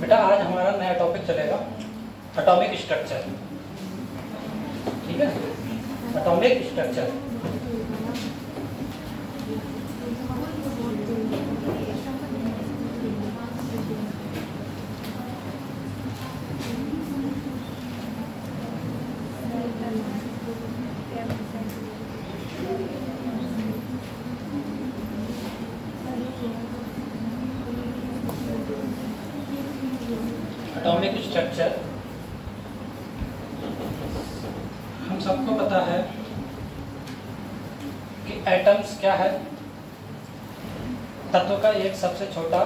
बेटा आज हमारा नया टॉपिक चलेगा एटॉमिक स्ट्रक्चर। ठीक है, एटॉमिक स्ट्रक्चर। एटॉमिक स्ट्रक्चर हम सबको पता है कि एटम्स क्या है, तत्व का एक सबसे छोटा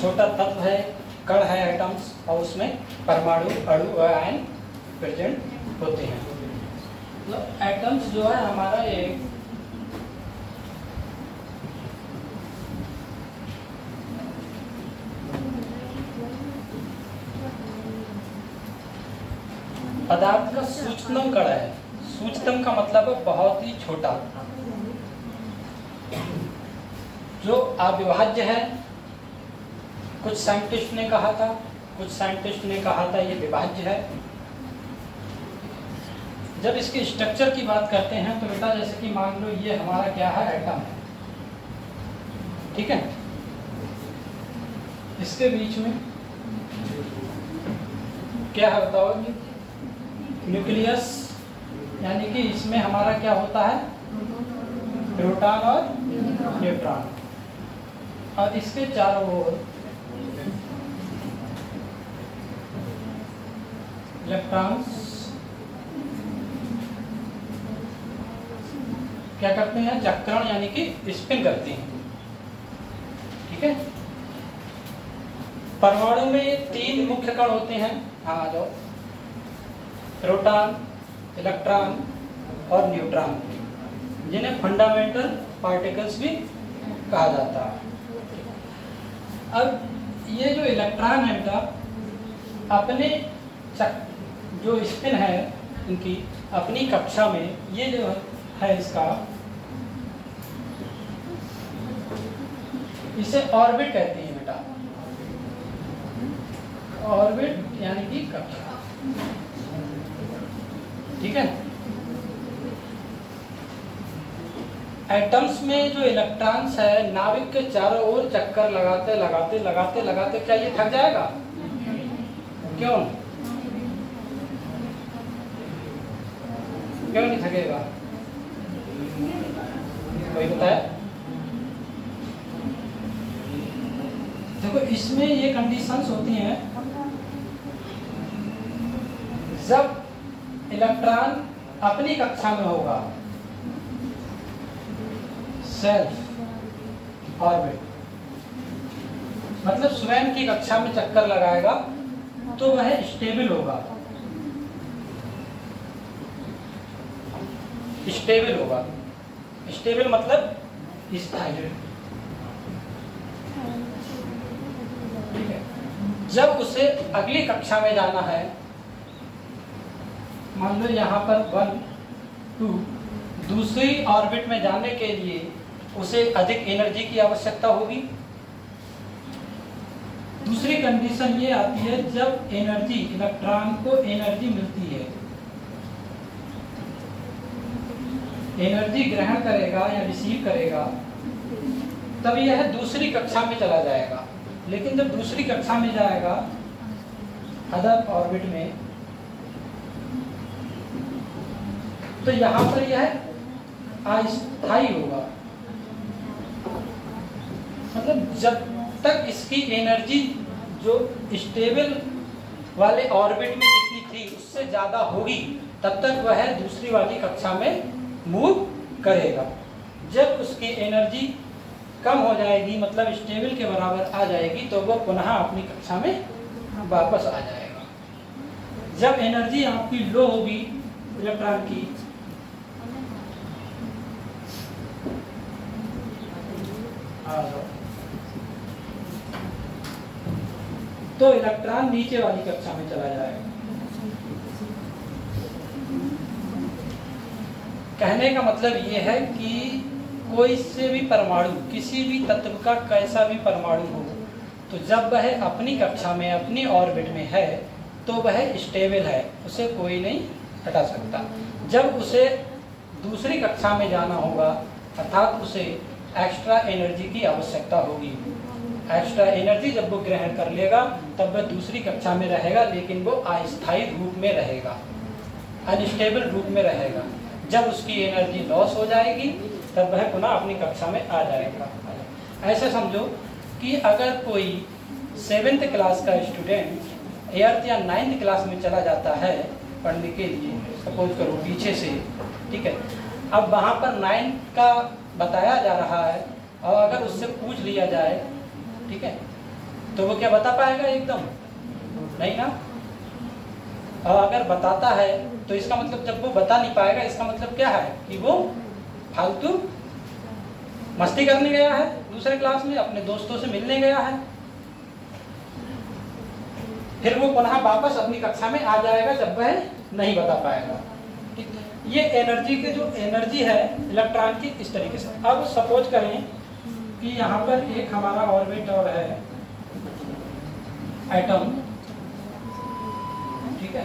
तत्व है, कण है एटम्स, और उसमें परमाणु अणु आयन प्रेजेंट होते हैं। तो एटम्स जो है हमारा एक पदार्थ का सूक्ष्मतम कण है। सूक्ष्मतम का मतलब है बहुत ही छोटा, जो अविभाज्य है। कुछ साइंटिस्ट ने कहा था, ये विभाज्य है। जब इसके स्ट्रक्चर की बात करते हैं तो बेटा जैसे कि मान लो ये हमारा क्या है, एटम है। ठीक है, इसके बीच में क्या है बताओ? न्यूक्लियस, यानी कि इसमें हमारा क्या होता है, प्रोटॉन और न्यूट्रॉन, और इसके चारों ओर इलेक्ट्रॉन्स क्या करते हैं, चक्रण यानी कि स्पिन करते हैं। ठीक है, परमाणु में 3 मुख्य कण होते हैं। हाँ आ जाओ, प्रोटॉन, इलेक्ट्रॉन और न्यूट्रॉन, जिन्हें फंडामेंटल पार्टिकल्स भी कहा जाता है। अब ये जो इलेक्ट्रॉन है बेटा, अपने जो स्पिन है इनकी अपनी कक्षा में, ये जो है इसका, इसे ऑर्बिट कहते हैं बेटा। ऑर्बिट यानी कि कक्षा। ठीक है, एटम्स में जो इलेक्ट्रॉन्स है, नाभिक के चारों ओर चक्कर लगाते क्या ये थक जाएगा? क्यों नहीं थकेगा? कोई बताया? देखो, इसमें ये कंडीशंस होती हैं, जब इलेक्ट्रॉन अपनी कक्षा में होगा, सेल्फ ऑर्बिट, मतलब स्वयं की कक्षा में चक्कर लगाएगा, तो वह स्टेबल होगा। स्टेबल मतलब स्थायी। ठीक है, जब उसे अगली कक्षा में जाना है, मान लो यहाँ पर 1, 2, दूसरी ऑर्बिट में जाने के लिए उसे अधिक एनर्जी की आवश्यकता होगी। दूसरी कंडीशन ये आती है जब एनर्जी, इलेक्ट्रॉन को एनर्जी मिलती है, एनर्जी ग्रहण करेगा या रिसीव करेगा, तब यह दूसरी कक्षा में चला जाएगा। लेकिन जब दूसरी कक्षा में जाएगा अदर ऑर्बिट में, तो यहाँ पर यह अस्थायी होगा। मतलब जब तक इसकी एनर्जी जो स्टेबल वाले ऑर्बिट में जितनी थी उससे ज्यादा होगी, तब तक वह दूसरी वाली कक्षा में मूव करेगा। जब उसकी एनर्जी कम हो जाएगी, मतलब स्टेबल के बराबर आ जाएगी, तो वह पुनः अपनी कक्षा में वापस आ जाएगा। जब एनर्जी आपकी लो होगी इलेक्ट्रॉन की, तो इलेक्ट्रॉन नीचे वाली कक्षा में चला जाएगा। कहने का मतलब ये है कि कोई से भी परमाणु, किसी भी तत्व का कैसा भी परमाणु हो, तो जब वह अपनी कक्षा में अपनी ऑर्बिट में है तो वह स्टेबल है, उसे कोई नहीं हटा सकता। जब उसे दूसरी कक्षा में जाना होगा अर्थात उसे एक्स्ट्रा एनर्जी की आवश्यकता होगी। एक्स्ट्रा एनर्जी जब वो ग्रहण कर लेगा तब वह दूसरी कक्षा में रहेगा, लेकिन वो अस्थायी रूप में रहेगा, अनस्टेबल रूप में रहेगा। जब उसकी एनर्जी लॉस हो जाएगी तब वह पुनः अपनी कक्षा में आ जाएगा। ऐसे समझो कि अगर कोई 7th क्लास का स्टूडेंट 8th या 9th क्लास में चला जाता है पढ़ने के लिए, सपोज करो पीछे से, ठीक है। अब वहाँ पर 9 का बताया जा रहा है और अगर उससे पूछ लिया जाए, ठीक है, तो वो क्या बता पाएगा? एकदम नहीं ना। और अगर बताता है तो इसका मतलब जब वो बता नहीं पाएगा, इसका मतलब क्या है कि वो फालतू मस्ती करने गया है, दूसरे क्लास में अपने दोस्तों से मिलने गया है, फिर वो पुनः वापस अपनी कक्षा में आ जाएगा जब वह नहीं बता पाएगा। ठीक, ये एनर्जी के जो एनर्जी है इलेक्ट्रॉन की इस तरीके से। अब सपोज करें कि यहाँ पर एक हमारा ऑर्बिट और है एटम, ठीक है।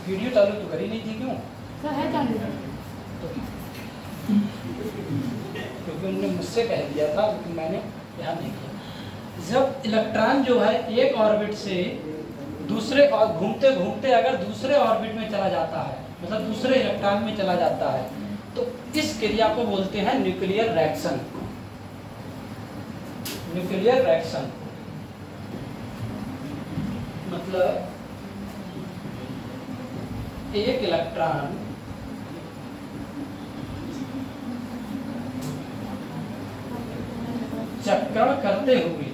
वीडियो चालू तो करी नहीं थी, क्यों? है चालू क्योंकि उन्होंने मुझसे कह दिया था, लेकिन मैंने ध्यान नहीं किया। जब इलेक्ट्रॉन जो है एक ऑर्बिट से दूसरे और घूमते घूमते अगर दूसरे ऑर्बिट में चला जाता है, मतलब दूसरे इलेक्ट्रॉन में चला जाता है, तो इस क्रिया को बोलते हैं न्यूक्लियर रिएक्शन। न्यूक्लियर रिएक्शन मतलब एक इलेक्ट्रॉन चक्रण करते हुए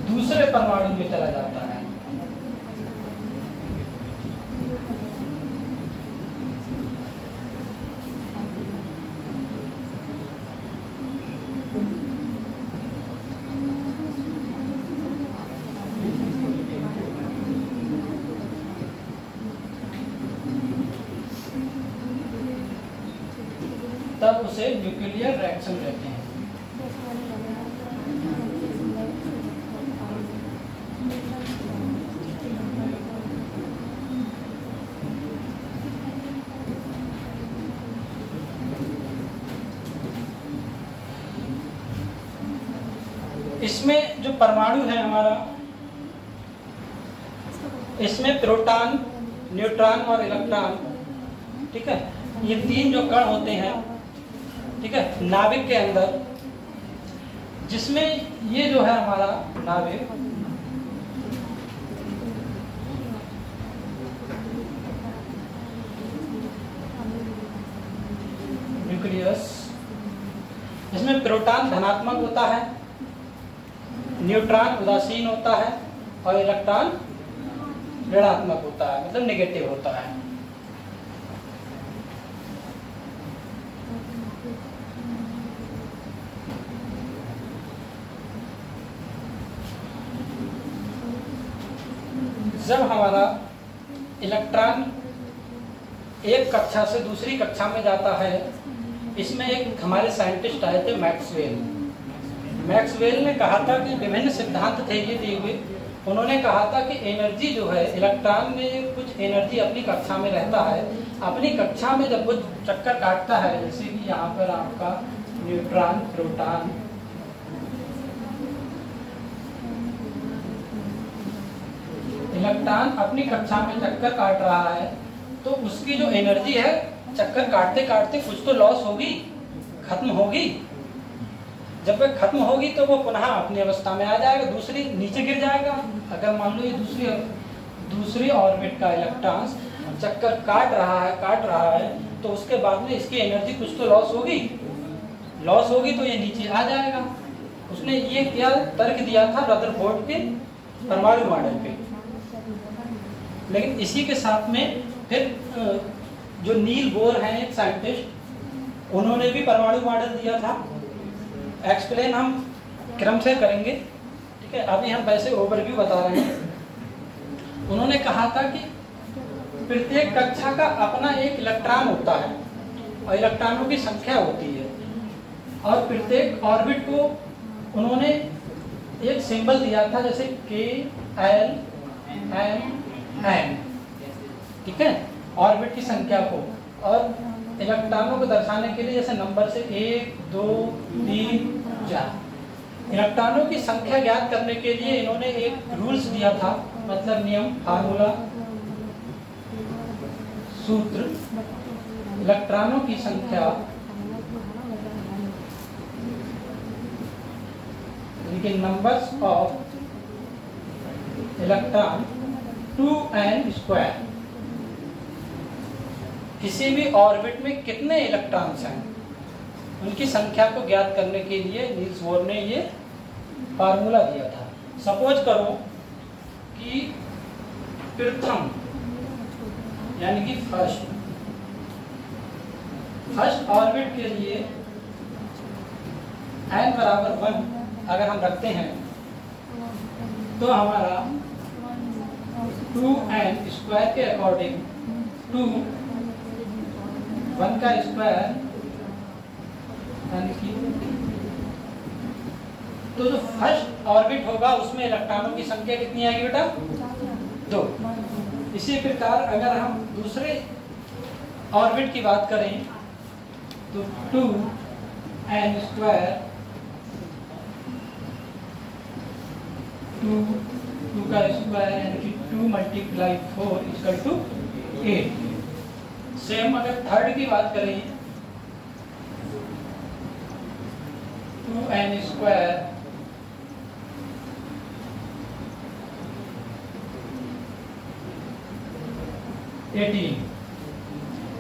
दूसरे परमाणु में चला जाता है। तब उसे न्यूक्लियर रिएक्शन कहते हैं। इसमें जो परमाणु है हमारा, इसमें प्रोटॉन, न्यूट्रॉन और इलेक्ट्रॉन, ठीक है, ये तीन जो कण होते हैं, ठीक है, नाभिक के अंदर, जिसमें ये जो है हमारा नाभिक, न्यूक्लियस, इसमें प्रोटॉन धनात्मक होता है, न्यूट्रॉन उदासीन होता है और इलेक्ट्रॉन ऋणात्मक होता है, मतलब नेगेटिव होता है। जब हमारा इलेक्ट्रॉन एक कक्षा से दूसरी कक्षा में जाता है, इसमें एक हमारे साइंटिस्ट आए थे मैक्सवेल। मैक्सवेल ने कहा था कि विभिन्न सिद्धांत थे ये दिए हुए। उन्होंने कहा था कि एनर्जी जो है, इलेक्ट्रॉन में कुछ एनर्जी अपनी कक्षा में रहता है, अपनी कक्षा में जब वो चक्कर काटता है, जैसे कि यहाँ पर आपका न्यूट्रॉन, प्रोटॉन, इलेक्ट्रॉन अपनी कक्षा में चक्कर काट रहा है, तो उसकी जो एनर्जी है चक्कर काटते काटते कुछ तो लॉस होगी, खत्म होगी। जब वह खत्म होगी तो वो पुनः अपनी अवस्था में आ जाएगा, दूसरी नीचे गिर जाएगा। अगर मान लो ये दूसरी ऑर्बिट का इलेक्ट्रॉन चक्कर काट रहा है, तो उसके बाद में इसकी एनर्जी कुछ तो लॉस होगी तो ये नीचे आ जाएगा। उसने ये क्या तर्क दिया था रदरफोर्ड के परमाणु मॉडल पे। लेकिन इसी के साथ में फिर जो नील बोर हैं एक साइंटिस्ट, उन्होंने भी परमाणु मॉडल दिया था। एक्सप्लेन हम क्रम से करेंगे, ठीक है। अभी हम वैसे ओवरव्यू बता रहे हैं। उन्होंने कहा था कि प्रत्येक कक्षा का अपना एक इलेक्ट्रॉन होता है और इलेक्ट्रॉनों की संख्या होती है, और प्रत्येक ऑर्बिट को उन्होंने एक सिंबल दिया था, जैसे KLMN, ठीक है, ऑर्बिट की संख्या को, और इलेक्ट्रॉनों को दर्शाने के लिए जैसे नंबर से 1 2 3 4। इलेक्ट्रॉनों की संख्या ज्ञात करने के लिए इन्होंने एक रूल्स दिया था, मतलब नियम, फार्मूला, सूत्र। इलेक्ट्रॉनों की संख्या नंबर्स ऑफ इलेक्ट्रॉन 2n²। किसी भी ऑर्बिट में कितने इलेक्ट्रॉन्स हैं उनकी संख्या को ज्ञात करने के लिए नील्स बोर ने ये फार्मूला दिया था। सपोज करो कि प्रथम यानी कि फर्स्ट ऑर्बिट के लिए n बराबर 1 अगर हम रखते हैं तो हमारा 2n² के अकॉर्डिंग 2 1 का स्क्वायर यानी कि, तो जो फर्स्ट ऑर्बिट होगा उसमें इलेक्ट्रॉनों की संख्या कितनी आएगी बेटा? 2। इसी प्रकार अगर हम दूसरे ऑर्बिट की बात करें तो 2n² 2 का स्क्वायर यानी कि 2 × 4 = 8। सेम अगर थर्ड की बात करें 2n² 18।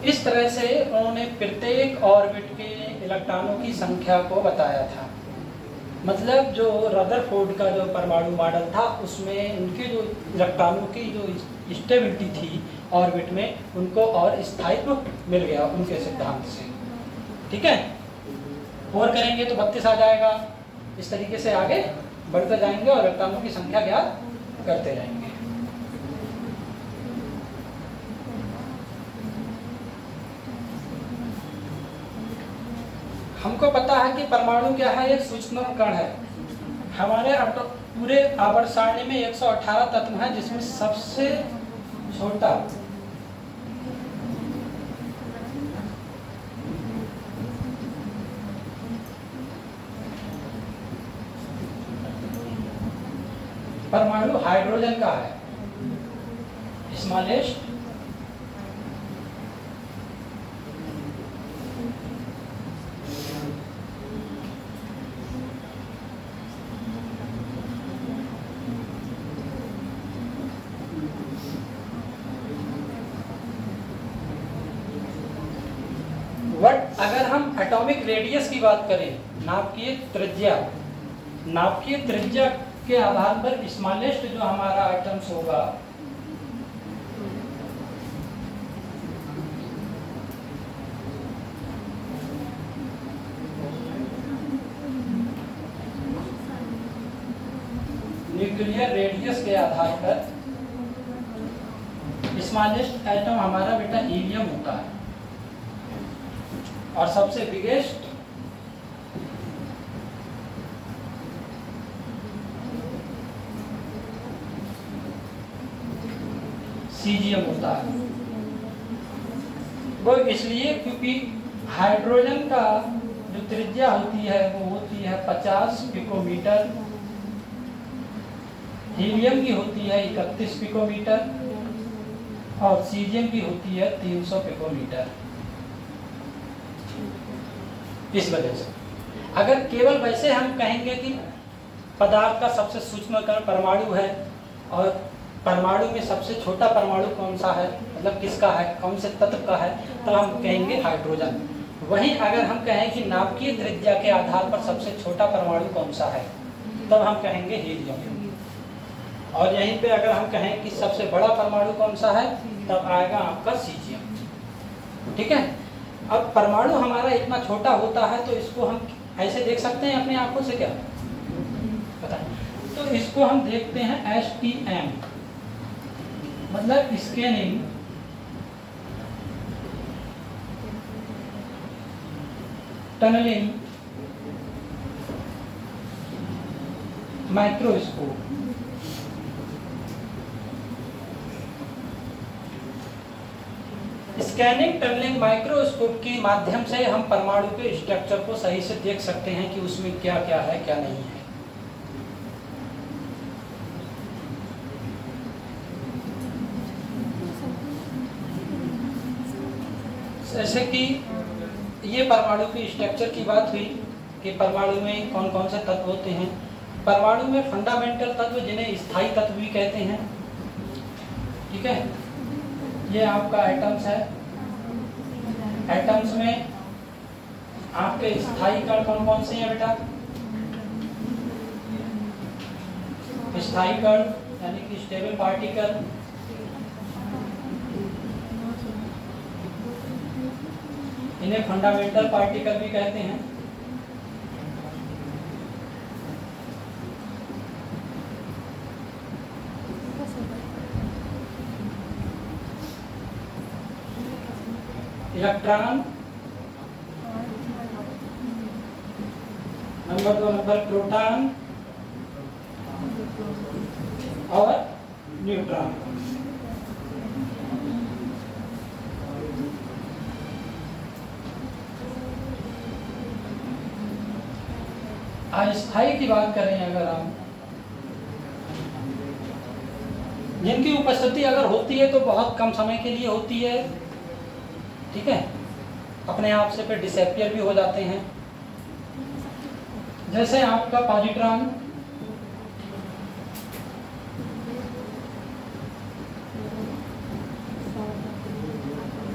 इस तरह से उन्होंने प्रत्येक ऑर्बिट के इलेक्ट्रॉनों की संख्या को बताया था। मतलब जो रदरफोर्ड का जो परमाणु मॉडल था उसमें उनके जो इलेक्ट्रॉनों की जो स्टेबिलिटी थी ऑर्बिट में, उनको और स्थायित्व मिल गया उनके सिद्धांत से। ठीक है, और करेंगे तो 32 आ जाएगा। इस तरीके से आगे बढ़ते जाएंगे और इलेक्ट्रॉनों की संख्या ज्ञात करते रहेंगे। हमको पता है कि परमाणु क्या है, एक सूक्ष्म कण है। हमारे पूरे आवर्त सारणी में 118 तत्व हैं, जिसमें सबसे छोटा परमाणु हाइड्रोजन का है, स्मॉलेस्ट अगर हम एटॉमिक रेडियस की बात करें, नाभिकीय त्रिज्या के आधार पर स्मॉलेस्ट जो हमारा आइटम्स होगा न्यूक्लियर रेडियस के आधार पर स्मॉलेस्ट एटम हमारा बेटा हीलियम होता है, और सबसे बिगेस्ट सीजियम होता है। वो इसलिए क्योंकि हाइड्रोजन का जो त्रिज्या होती है वो होती है 50 पिकोमीटर, हीलियम की होती है 31 पिकोमीटर और सीजियम की होती है 300 पिकोमीटर। इस वजह से अगर केवल वैसे हम कहेंगे कि पदार्थ का सबसे सूक्ष्म कण परमाणु है और परमाणु में सबसे छोटा परमाणु कौन सा है, मतलब किसका है, कौन से तत्व का है, तो हम कहेंगे हाइड्रोजन। वहीं अगर हम कहें कि नाभिकीय त्रिज्या के आधार पर सबसे छोटा परमाणु कौन सा है, तब हम कहेंगे हीलियम। और यहीं पे अगर हम कहें कि सबसे बड़ा परमाणु कौन सा है, तब आएगा आपका सीजियम। ठीक है, अब परमाणु हमारा इतना छोटा होता है तो इसको हम ऐसे देख सकते हैं अपनी आंखों से, क्या पता है? तो इसको हम देखते हैं STM, मतलब scanning tunnelling microscope. Scanning tunnelling microscope के माध्यम से हम परमाणु के स्ट्रक्चर को सही से देख सकते हैं कि उसमें क्या क्या है क्या नहीं है। जैसे कि ये परमाणु की स्ट्रक्चर की बात हुई कि परमाणु में कौन कौन से तत्व होते हैं। परमाणु में फंडामेंटल तत्व जिन्हें स्थायी तत्व भी कहते हैं, ठीक है। ये आपका एटम्स है। एटम्स में आपके स्थायी कण कौन कौन से हैं बेटा? स्थायी कण यानी कि स्टेबल पार्टिकल, इन्हें फंडामेंटल पार्टिकल भी कहते हैं। इलेक्ट्रॉन, नंबर 2 नंबर प्रोटॉन और न्यूट्रॉन। अस्थायी की बात करें अगर हम, जिनकी उपस्थिति अगर होती है तो बहुत कम समय के लिए होती है, ठीक है, अपने आप से फिर डिसअपियर भी हो जाते हैं। जैसे आपका positron,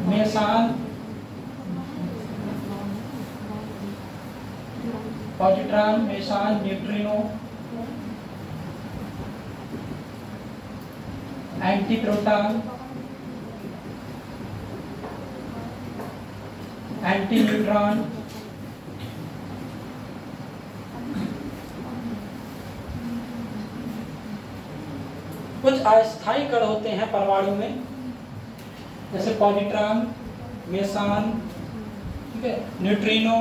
meson, positron, meson, neutrino, antiproton, anti neutron, कुछ अस्थायी कण होते हैं परमाणु में, जैसे पॉजिट्रॉन, मेसान, ठीक है, neutrino,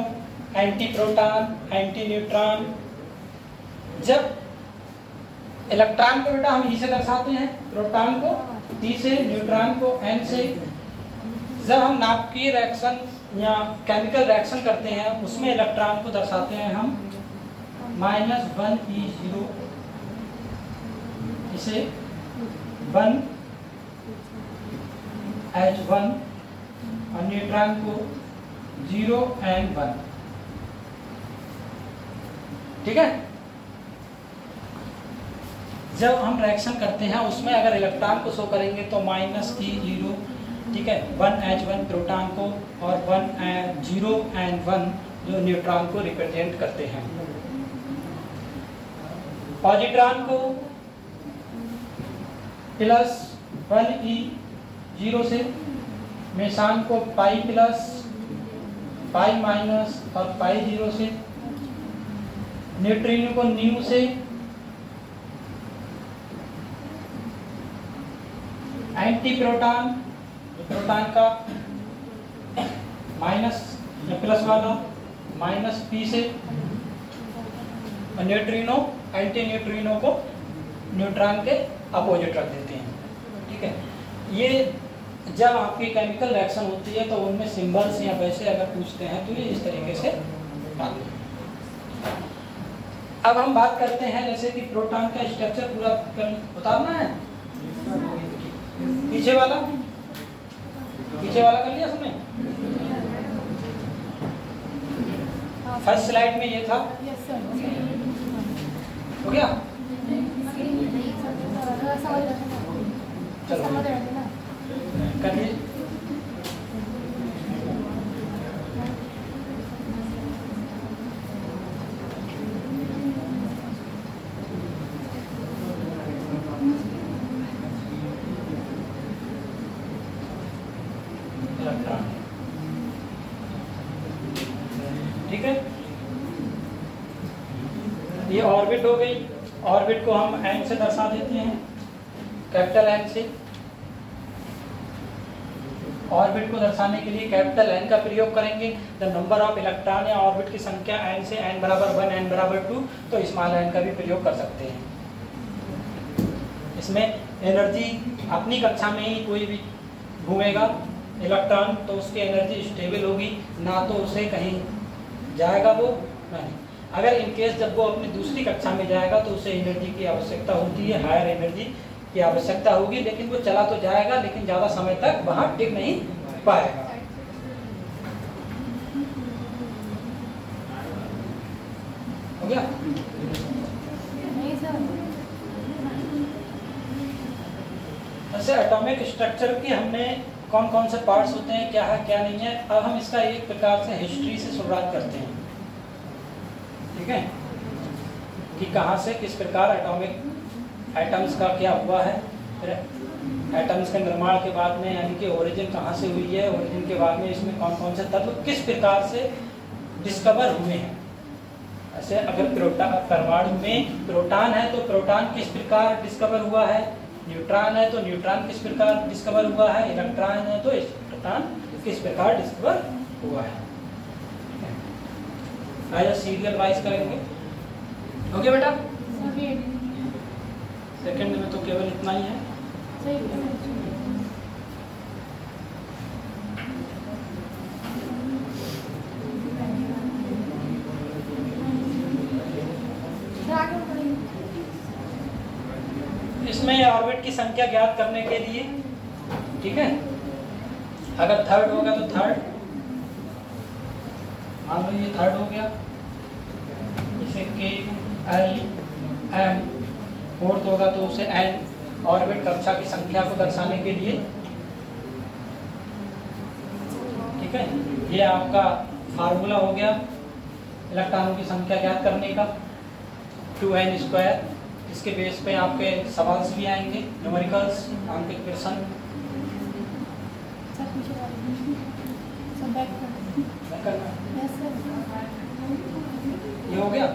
anti proton, anti neutron. जब इलेक्ट्रॉन को बेटा हम ई से दर्शाते हैं, प्रोटॉन को टी से, न्यूट्रॉन को एन से। जब हम नाभिकीय रिएक्शन या केमिकल रिएक्शन करते हैं उसमें इलेक्ट्रॉन को दर्शाते हैं हम -1e0, इसे 1 H1 और न्यूट्रॉन को 0 and 1, ठीक है। जब हम रिएक्शन करते हैं उसमें अगर इलेक्ट्रॉन को शो करेंगे तो -e0, ठीक है, 1H1 प्रोटॉन को और 0 and 1 जो न्यूट्रॉन को रिप्रेजेंट करते हैं। पॉजिट्रॉन को +1e0 से, मेसान को पाई प्लस, पाई माइनस और पाई 0 से, न्यूट्रिनो को न्यू से, एंटी प्रोटॉन प्रोटॉन का माइनस या प्लस वाला -p से, और न्यूट्रिनो एंटी न्यूट्रिनो को न्यूट्रॉन के अपोजिट रख देते हैं, ठीक है। ये जब आपकी केमिकल रिएक्शन होती है तो उनमें सिंबल्स या वैसे अगर पूछते हैं तो ये इस तरीके से आते हैं। अब हम बात करते हैं जैसे कि प्रोटॉन का स्ट्रक्चर पूरा उतारना है। पीछे वाला कर लिया सबने? फर्स्ट स्लाइड में ये था, हो गया? चलो करिए। ठीक है, ये ऑर्बिट हो गई। ऑर्बिट को हम एन से दर्शा देते हैं, कैपिटल एन से। ऑर्बिट को दर्शाने के लिए कैपिटल N का प्रयोग करेंगे। जब नंबर ऑफ इलेक्ट्रॉन या ऑर्बिट की संख्या n से n बराबर 1 n बराबर 2 तो स्मॉल n का भी प्रयोग कर सकते हैं। इसमें एनर्जी अपनी कक्षा में ही कोई भी घूमेगा इलेक्ट्रॉन तो उसकी एनर्जी स्टेबल होगी, ना तो उसे कहीं जाएगा वो नहीं। अगर इन केस जब वो अपनी दूसरी कक्षा में जाएगा तो उसे एनर्जी की आवश्यकता होती है, हायर एनर्जी की आवश्यकता होगी, लेकिन वो चला तो जाएगा लेकिन ज़्यादा समय तक वहाँ टिक नहीं पाएगा। हो गया? ऐसे एटॉमिक स्ट्रक्चर की हमने कौन कौन से पार्ट्स होते हैं, क्या है क्या नहीं है, अब हम इसका एक प्रकार से हिस्ट्री से शुरुआत करते हैं। ठीक है, कि कहाँ से किस प्रकार एटम्स का क्या हुआ है, फिर एटम्स के निर्माण के बाद में यानी कि ओरिजिन कहाँ से हुई है, ओरिजिन के बाद में इसमें कौन कौन से तत्व किस प्रकार से डिस्कवर हुए हैं। ऐसे अगर परमाणु में प्रोटॉन है तो प्रोटॉन किस प्रकार डिस्कवर हुआ है, न्यूट्रॉन है तो न्यूट्रॉन किस प्रकार डिस्कवर हुआ है, इलेक्ट्रॉन है तो इलेक्ट्रॉन किस प्रकार डिस्कवर हुआ है। आइए सीरियल वाइज करेंगे। ओके बेटा, सेकंड में तो केवल इतना ही है। इसमें ऑर्बिट की संख्या ज्ञात करने के लिए, ठीक है, अगर थर्ड होगा तो थर्ड, मान लो ये थर्ड हो गया, इसे के एल एम, फोर्थ होगा तो उसे एन, ऑर्बिट कक्षा की संख्या को दर्शाने के लिए। ठीक है, ये आपका फार्मूला हो गया इलेक्ट्रॉनों की संख्या ज्ञात करने का, 2n²। इसके बेस पे आपके सवाल भी आएंगे, न्यूमेरिकल्स, आंतरिक प्रश्न। ये हो गया।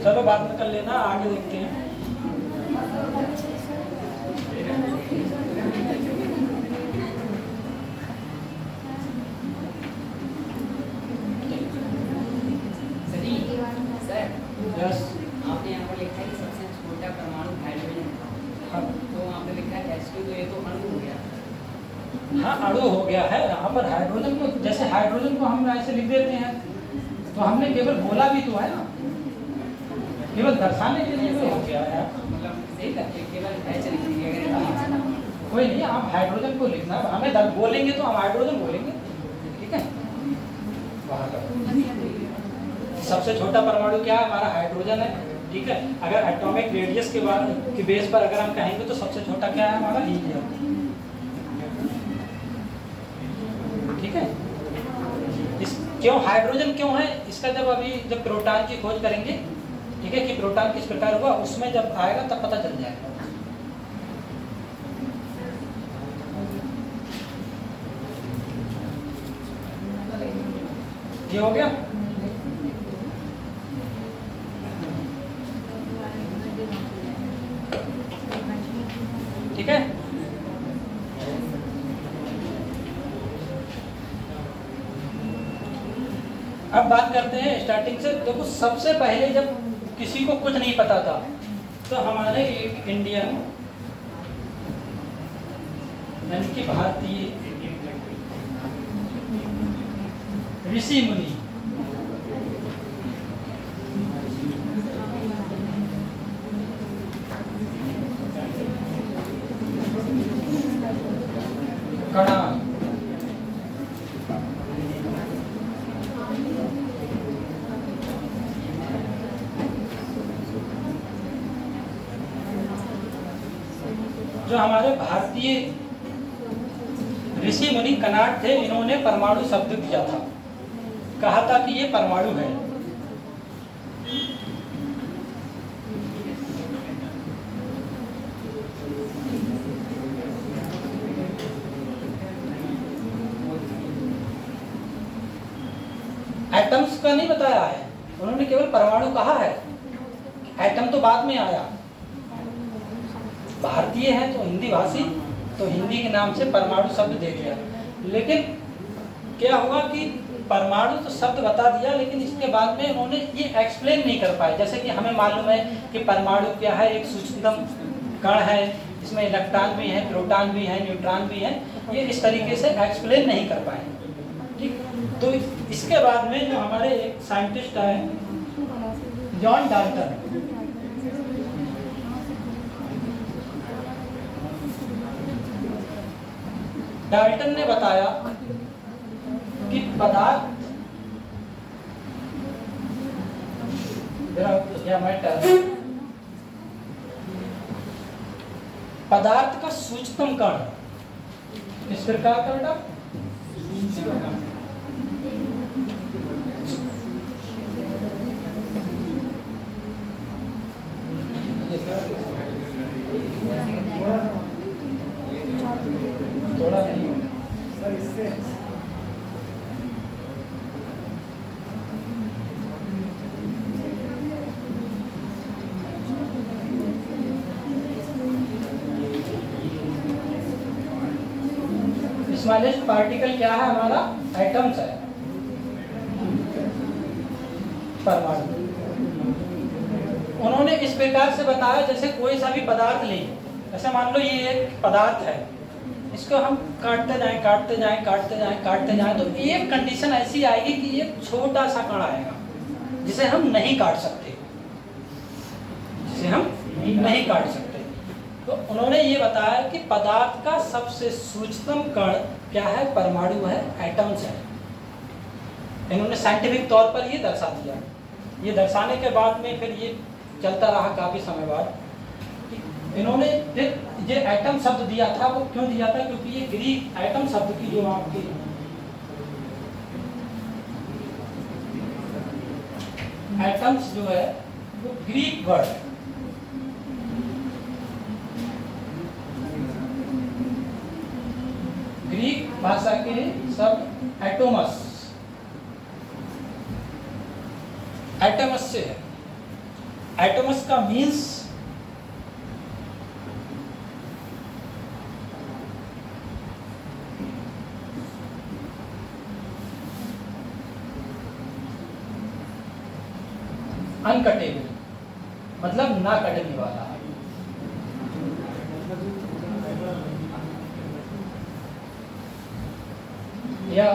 चलो बात में कर लेना, आगे देखते हैं। यस, आपने यहाँ पर लिखा है कि सबसे छोटा परमाणु हाइड्रोजन है। हाँ, तो वहाँ पे लिखा है H2, तो ये तो अणु हो गया। हाँ, अणु हो गया है। यहाँ पर हाइड्रोजन को, जैसे हाइड्रोजन को हम ऐसे लिख देते हैं तो हमने केवल बोला भी तो है ना, केवल दर्शाने के लिए हो गया है। मतलब सही था, केवल H लिख दीजिए अगर कोई नहीं, आप हाइड्रोजन को लिखना, हमें बोलेंगे तो हम हाइड्रोजन बोलेंगे। ठीक है, सबसे छोटा परमाणु क्या है, हमारा हाइड्रोजन है। ठीक है, अगर एटॉमिक रेडियस के बेस पर अगर हम कहेंगे तो सबसे छोटा क्या है हमारा, हीलियम। ठीक है, क्यों हाइड्रोजन क्यों है, इसका जब प्रोटॉन की खोज करेंगे, ठीक है, कि प्रोटॉन किस प्रकार हुआ, उसमें जब आएगा तब पता चल जाएगा। ये हो गया। ठीक है, अब बात करते हैं स्टार्टिंग से। देखो, सबसे पहले जब किसी को कुछ नहीं पता था तो हमारे एक इंडियन यानी कि भारतीय ऋषि मुनि कणा जो हमारे भारतीय ऋषि मुनि कनाट थे, इन्होंने परमाणु शब्द दिया था, कहा था कि ये परमाणु है। एटम्स का नहीं बताया है, उन्होंने केवल परमाणु कहा है। एटम तो बाद में आया। भारतीय है तो हिंदी भाषी, तो हिंदी के नाम से परमाणु शब्द दे दिया। लेकिन क्या हुआ कि परमाणु तो शब्द बता दिया, लेकिन इसके बाद में उन्होंने ये एक्सप्लेन नहीं कर पाए। जैसे कि हमें मालूम है कि परमाणु क्या है, एक सूक्ष्मतम कण है, इसमें इलेक्ट्रॉन भी है, प्रोटॉन भी है, न्यूट्रॉन भी है, ये इस तरीके से एक्सप्लेन नहीं कर पाए। ठीक, तो इसके बाद में जो हमारे एक साइंटिस्ट है जॉन डाल्टन, डाल्टन ने बताया कि पदार्थ या मैटर, पदार्थ का सूक्ष्मतम कण इस प्रकार का बेटा थोड़ा नहीं स्मॉलेस्ट पार्टिकल क्या है हमारा, एटम्स है, परमाणु। उन्होंने इस प्रकार से बताया जैसे कोई सा भी पदार्थ ले, जैसे मान लो ये एक पदार्थ है, इसको हम काटते जाएं काटते जाएं काटते जाएं काटते जाएं तो एक कंडीशन ऐसी आएगी कि एक छोटा सा कण आएगा जिसे हम नहीं काट सकते, जिसे हम नहीं काट सकते। तो उन्होंने ये बताया कि पदार्थ का सबसे सूक्ष्मतम कण क्या है, परमाणु है, एटम्स है। इन्होंने साइंटिफिक तौर पर ये दर्शा दिया। ये दर्शाने के बाद में फिर ये चलता रहा काफी समय बाद। इन्होंने फिर ये एटम शब्द दिया था, वो क्यों दिया था, क्योंकि ये ग्रीक एटम शब्द की जो आपकी एटम्स जो है वो ग्रीक वर्ड है। ग्रीक भाषा के शब्द एटोमस, एटमस से है। एटमस का मीन्स अनकटेबल, मतलब ना कटने वाला। या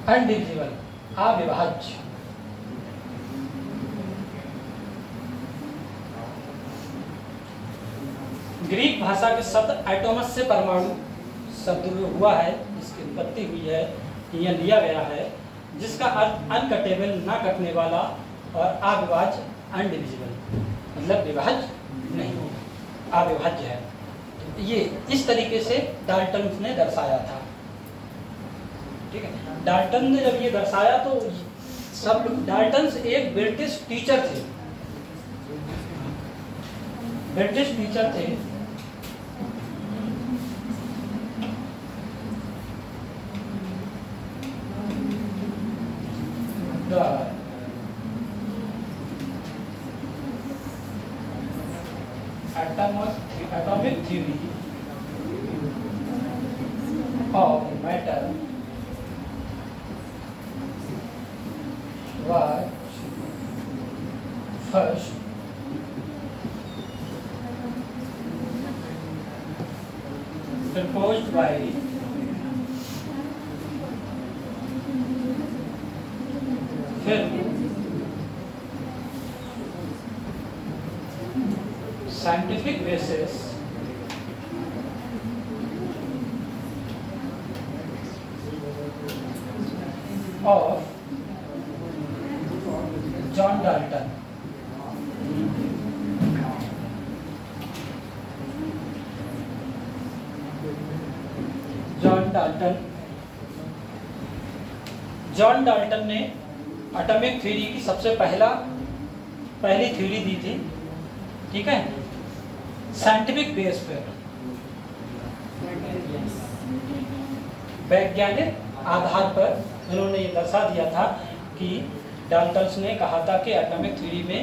अनडिविजिबल, अविभाज्य। ग्रीक भाषा के शब्द एटोमस से परमाणु शब्द हुआ है, इसकी उत्पत्ति हुई है, यह लिया गया है, जिसका अर्थ अनकटेबल, ना कटने वाला, और अविभाज्य, अनडिविजिबल, मतलब विभाज्य नहीं, अविभाज्य है। तो ये इस तरीके से डाल्टन ने दर्शाया था। ठीक है, डाल्टन ने जब ये दर्शाया तो सब, डाल्टन एक ब्रिटिश टीचर थे, ब्रिटिश टीचर थे। Atomic theory of matter was first proposed by scientific basis of John Dalton. John Dalton ने एटॉमिक थ्योरी की सबसे पहली थ्योरी दी थी। ठीक है, साइंटिफिक बेस पर वैज्ञानिक आधार पर उन्होंने ये दर्शा दिया था कि डाल्टन्स ने कहा था कि एटॉमिक थ्योरी में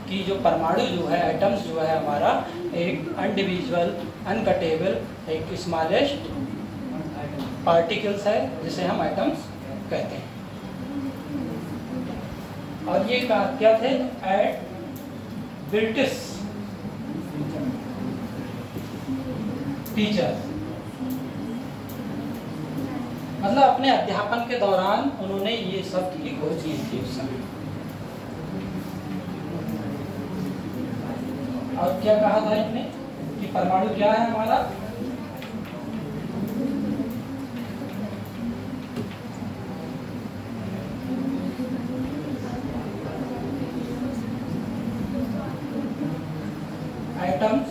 कि जो परमाणु जो है, एटम्स जो है हमारा, एक अनडिविजुअल, अनकटेबल, एक स्मॉलेस्ट पार्टिकल्स है जिसे हम एटम्स कहते हैं। और ये क्या थे? एट ब्रिटिश टीचर, मतलब अपने अध्यापन के दौरान उन्होंने ये शब्द की खोज की थी उस समय। और क्या कहा था इनने कि परमाणु क्या है हमारा? Atoms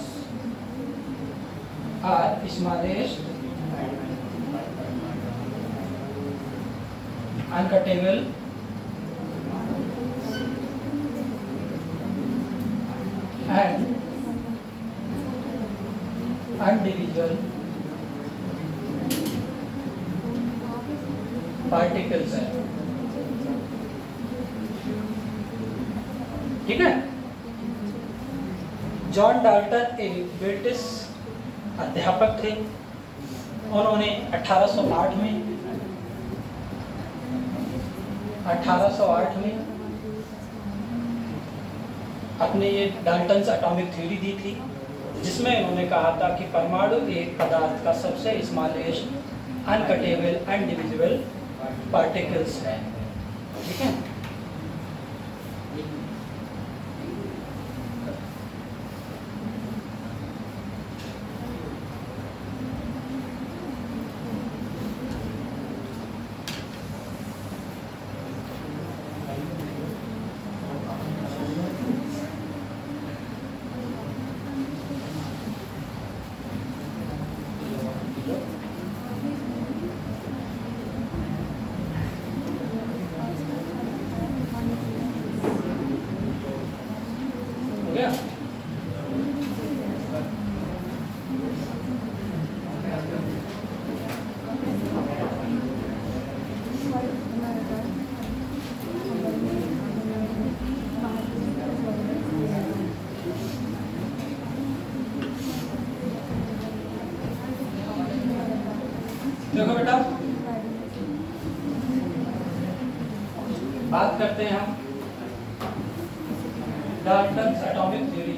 are smallest uncuttable and individual particles है। ठीक है। जॉन डाल्टन एक ब्रिटिश अध्यापक थे। उन्होंने 1808 में अपने ये डाल्टन्स एटॉमिक थ्योरी दी थी, जिसमें उन्होंने कहा था कि परमाणु एक पदार्थ का सबसे स्मॉलेस्ट अनकटेबल अनडिविजिबल पार्टिकल्स है। ठीक है। देखो बेटा, बात करते हैं हम Dalton's atomic theory.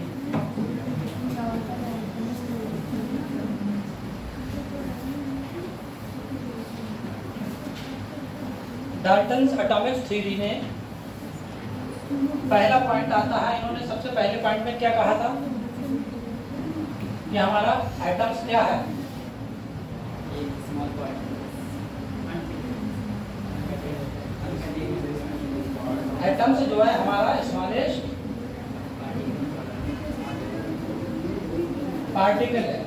Dalton's atomic theory में पहला पॉइंट आता है, इन्होंने सबसे पहले पॉइंट में क्या कहा था कि हमारा एटम्स क्या है? एटम्स जो है हमारा स्मॉलेस्ट पार्टिकल है।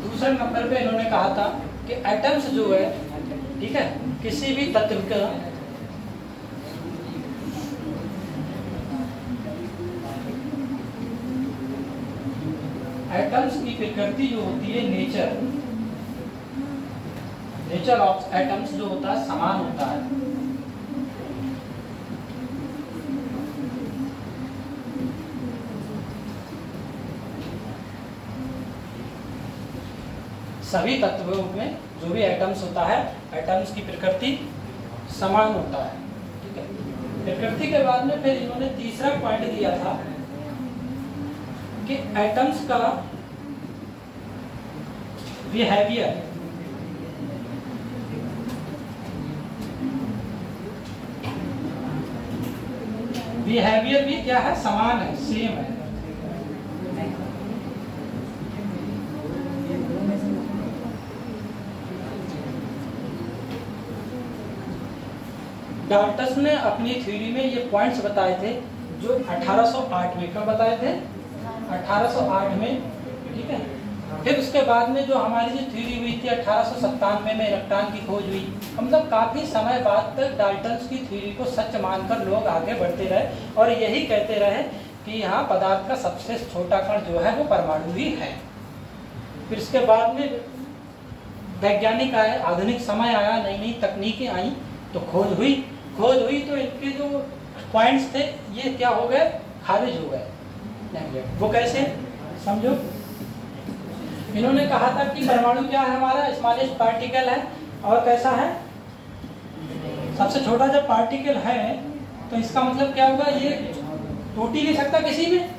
दूसरे नंबर पे इन्होंने कहा था कि एटम्स जो है, ठीक है, किसी भी तत्व का एटम्स की प्रकृति जो होती है, नेचर ऑफ एटम्स जो होता है समान होता है। सभी तत्वों में जो भी एटम्स होता है, एटम्स की प्रकृति समान होता है। ठीक है। प्रकृति के बाद में फिर इन्होंने तीसरा पॉइंट दिया था कि एटम्स का बिहेवियर, बिहेवियर भी क्या है? समान है, सेम है। डाल्टन्स ने अपनी थ्योरी में ये पॉइंट्स बताए थे जो 1808 में, कब बताए थे? 1808 में। ठीक है। फिर उसके बाद में जो हमारी जो थ्योरी हुई थी 1897 में इलेक्ट्रॉन की खोज हुई। मतलब काफ़ी समय बाद तक डाल्टन्स की थ्योरी को सच मानकर लोग आगे बढ़ते रहे और यही कहते रहे कि यहाँ पदार्थ का सबसे छोटा कण जो है वो परमाणु ही है। फिर इसके बाद में वैज्ञानिक आए, आधुनिक समय आया, नई नई तकनीकें आई, तो खोज हुई तो इनके जो पॉइंट्स थे ये क्या हो गए, खारिज हो गए। वो कैसे समझो, इन्होंने कहा था कि परमाणु क्या है, हमारा स्मॉलेस्ट पार्टिकल है, और कैसा है, सबसे छोटा जब पार्टिकल है तो इसका मतलब क्या होगा, ये टूट ही नहीं सकता किसी में,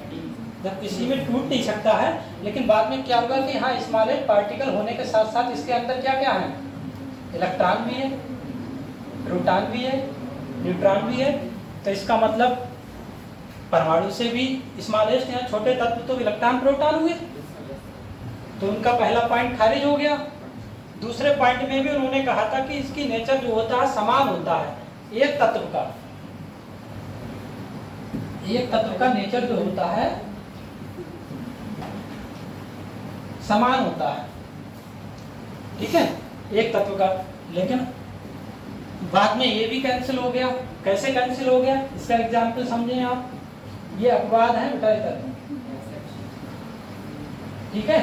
जब किसी में टूट नहीं सकता है, लेकिन बाद में क्या होगा कि हाँ स्मॉलेस्ट पार्टिकल होने के साथ साथ इसके अंदर क्या क्या है, इलेक्ट्रॉन भी है, प्रोटॉन भी है, न्यूट्रॉन भी है, तो इसका मतलब परमाणु से भी स्मॉलेस्ट या छोटे तत्व तो इलेक्ट्रॉन प्रोटॉन हुए, तो उनका पहला पॉइंट खारिज हो गया। दूसरे पॉइंट में भी उन्होंने कहा था कि इसकी नेचर जो होता है समान होता है, एक तत्व का नेचर जो होता है समान होता है, ठीक है, एक तत्व का। लेकिन बाद में ये भी कैंसिल हो गया। कैसे कैंसिल हो गया, इसका एग्जाम्पल समझें आप, ये अपवाद है बेटा इधर, ठीक है,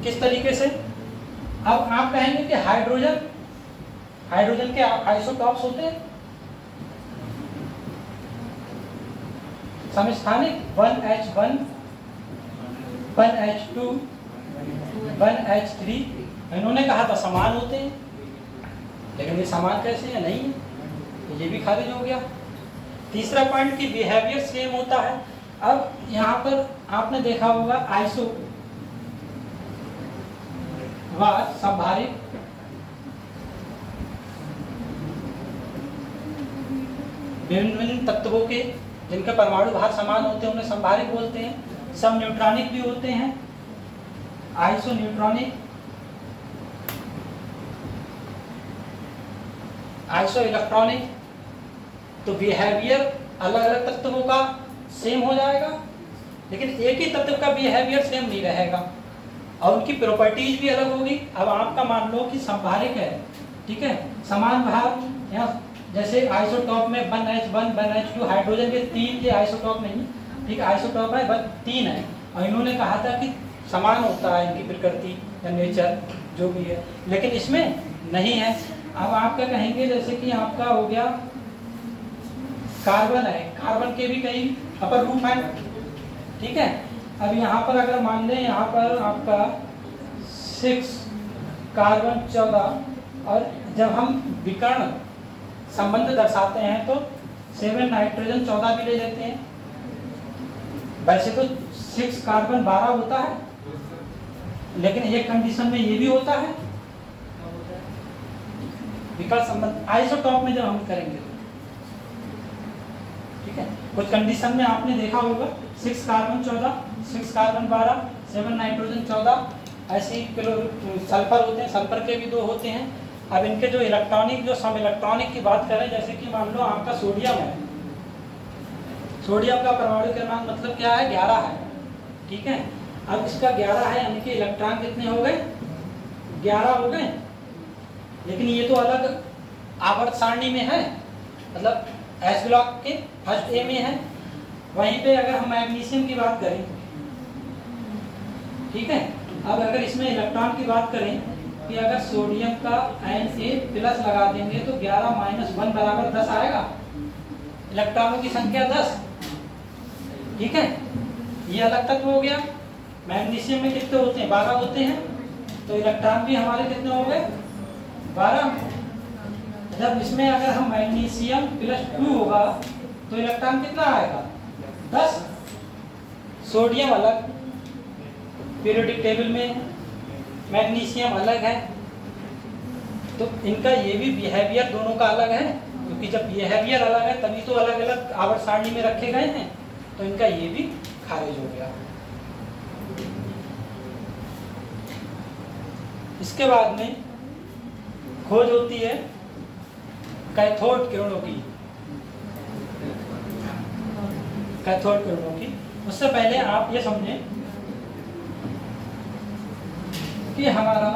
किस तरीके से। अब आप कहेंगे कि हाइड्रोजन के आइसोटॉप्स होते हैं समस्थानिक, 1H1, 1H2, 1H3, इन्होंने कहा था समान होते हैं, लेकिन ये समान कैसे है, नहीं है, तो ये भी खारिज हो गया। तीसरा पॉइंट की बिहेवियर सेम होता है। अब यहाँ पर आपने देखा होगा आइसो व संभारिक, विभिन्न तत्वों के जिनके परमाणु भार समान होते हैं उन्हें संभारिक बोलते हैं। सब न्यूट्रॉनिक भी होते हैं, आइसो न्यूट्रॉनिक, आइसो इलेक्ट्रॉनिक। तो बिहेवियर अलग अलग तत्वों का सेम हो जाएगा, लेकिन एक ही तत्व का बिहेवियर सेम नहीं रहेगा और उनकी प्रॉपर्टीज भी अलग होगी। अब आपका मान लो कि संभारिक है, ठीक है, समान भार, यहाँ जैसे आइसोटॉप में 1H1, 1H2, हाइड्रोजन के 3, ये आइसोटॉप नहीं, ठीक है, आइसोटॉप है 3 है, और इन्होंने कहा था कि समान होता है इनकी प्रकृति या नेचर जो भी है, लेकिन इसमें नहीं है। अब आप क्या कहेंगे, जैसे कि आपका हो गया कार्बन है, कार्बन के भी कई अपर ग्रुप है, ठीक है। अब यहाँ पर अगर मान लें यहाँ पर आपका 6 कार्बन 14, और जब हम विकर्ण संबंध दर्शाते हैं तो 7 नाइट्रोजन 14 भी ले लेते हैं। वैसे तो 6 कार्बन 12 होता है, लेकिन एक कंडीशन में ये भी होता है, विकर्ण संबंध आइसोटॉप में जब हम करेंगे, ठीक है, कुछ कंडीशन में आपने देखा होगा 6 कार्बन 14, 6 कार्बन 12, 7 नाइट्रोजन 14, ऐसे ही किलो सल्फर होते हैं, सल्फर के भी 2 होते हैं। अब इनके जो इलेक्ट्रॉनिक, जो सम इलेक्ट्रॉनिक की बात करें, जैसे कि मान लो आपका सोडियम है, सोडियम का परमाणु क्रमांक मतलब क्या है, 11 है, ठीक है। अब इसका 11 है, यानी कि इलेक्ट्रॉन कितने हो गए, 11 हो गए, लेकिन ये तो अलग आवर्त सारणी में है, मतलब एस ब्लॉक के फर्स्ट ए में है। वहीं पे अगर हम मैग्नीशियम की बात करें, ठीक है, अब अगर इसमें इलेक्ट्रॉन की बात करें कि अगर सोडियम का Na+ लगा देंगे तो 11 - 1 बराबर 10 आएगा, इलेक्ट्रॉनों की संख्या 10, ठीक है, ये अलग तत्व हो गया। मैग्नीशियम में कितने होते हैं, 12 होते हैं, तो इलेक्ट्रॉन भी हमारे कितने हो गए, 12। जब इसमें अगर हम मैग्नीशियम +2 होगा तो इलेक्ट्रॉन कितना आएगा, 10। सोडियम अलग पीरियोडिक टेबल में, मैग्नीशियम अलग है, तो इनका ये भी बिहेवियर दोनों का अलग है, क्योंकि जब बिहेवियर अलग है तभी तो अलग अलग आवर्त सारणी में रखे गए हैं, तो इनका ये भी खारिज हो गया। इसके बाद में खोज होती है कैथोड किरणों की, कैथोड किरणों की। उससे पहले आप ये समझें कि हमारा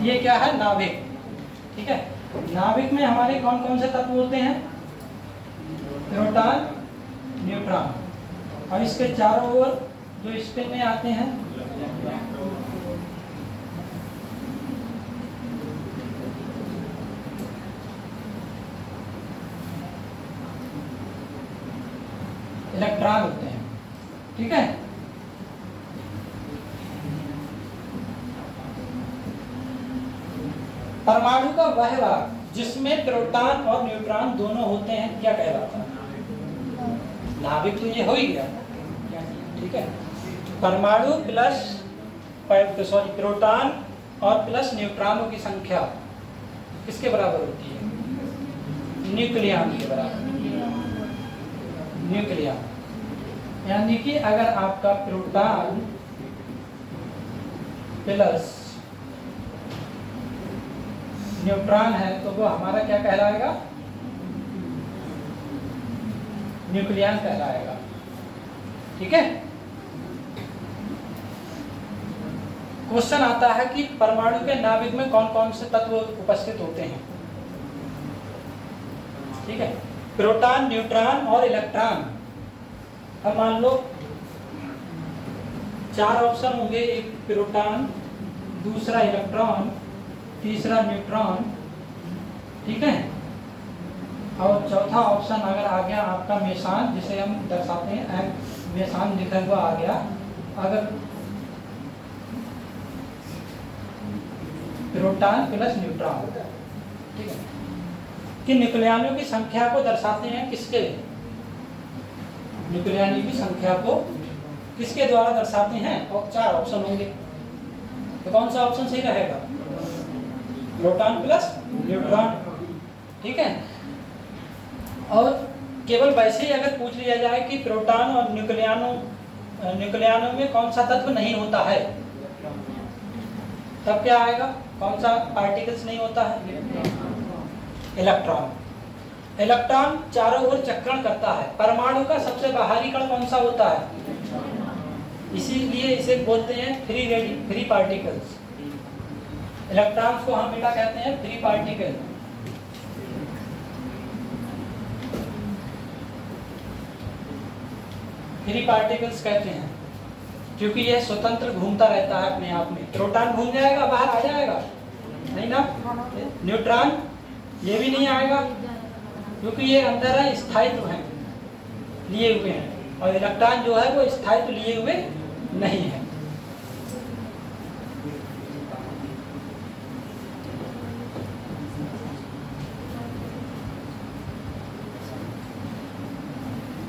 ये क्या है? नाभिक। ठीक है, नाभिक में हमारे कौन कौन से तत्व होते हैं? प्रोटॉन, न्यूट्रॉन, और इसके चारों ओर जो स्पिन में आते हैं इलेक्ट्रॉन होते हैं। ठीक है, परमाणु का वह भाग जिसमें प्रोटॉन और न्यूट्रॉन दोनों होते हैं क्या कहलाता है? नाभिक तो ये हो ही गया। ठीक है, परमाणु प्लस प्रोटॉन और प्लस न्यूट्रॉनों की संख्या किसके बराबर होती है? न्यूक्लियन के बराबर। न्यूक्लियन यानी कि अगर आपका प्रोटॉन प्लस न्यूट्रॉन है तो वो हमारा क्या कहलाएगा? न्यूक्लियन कहलाएगा। ठीक है, क्वेश्चन आता है कि परमाणु के नाभिक में कौन कौन से तत्व उपस्थित होते हैं? ठीक है, प्रोटॉन, न्यूट्रॉन और इलेक्ट्रॉन। अब मान लो 4 ऑप्शन होंगे, एक प्रोटॉन, दूसरा इलेक्ट्रॉन, तीसरा न्यूट्रॉन। ठीक है, और चौथा ऑप्शन अगर आ गया आपका मेसान, जिसे हम दर्शाते हैं मेसान लिखा हुआ आ गया। अगर प्रोटॉन प्लस न्यूट्रॉन, ठीक है, कि न्यूक्लियनों की संख्या को दर्शाते हैं किसके? न्यूक्लियनों की संख्या को किसके द्वारा दर्शाते हैं? और 4 ऑप्शन होंगे, तो कौन सा ऑप्शन सही रहेगा? Proton plus neutron. ठीक है, और केवल वैसे ही अगर पूछ लिया जाए कि प्रोटॉन और न्यूक्लियनों में कौन सा तत्व नहीं होता है, तब क्या आएगा? कौन सा पार्टिकल्स नहीं होता है? इलेक्ट्रॉन। इलेक्ट्रॉन चारों ओर चक्रण करता है। परमाणु का सबसे बाहरी कण कौन सा होता है? इसीलिए इसे बोलते हैं फ्री पार्टिकल्स। इलेक्ट्रॉन्स को हम बेटा कहते हैं फ्री पार्टिकल। फ्री पार्टिकल्स कहते हैं क्योंकि यह स्वतंत्र घूमता रहता है अपने आप में। प्रोटॉन घूम जाएगा, बाहर आ जाएगा नहीं ना। न्यूट्रॉन ये भी नहीं आएगा क्योंकि ये अंदर है, स्थायित्व है, लिए हुए हैं, और इलेक्ट्रॉन जो है वो स्थायित्व लिए हुए नहीं है।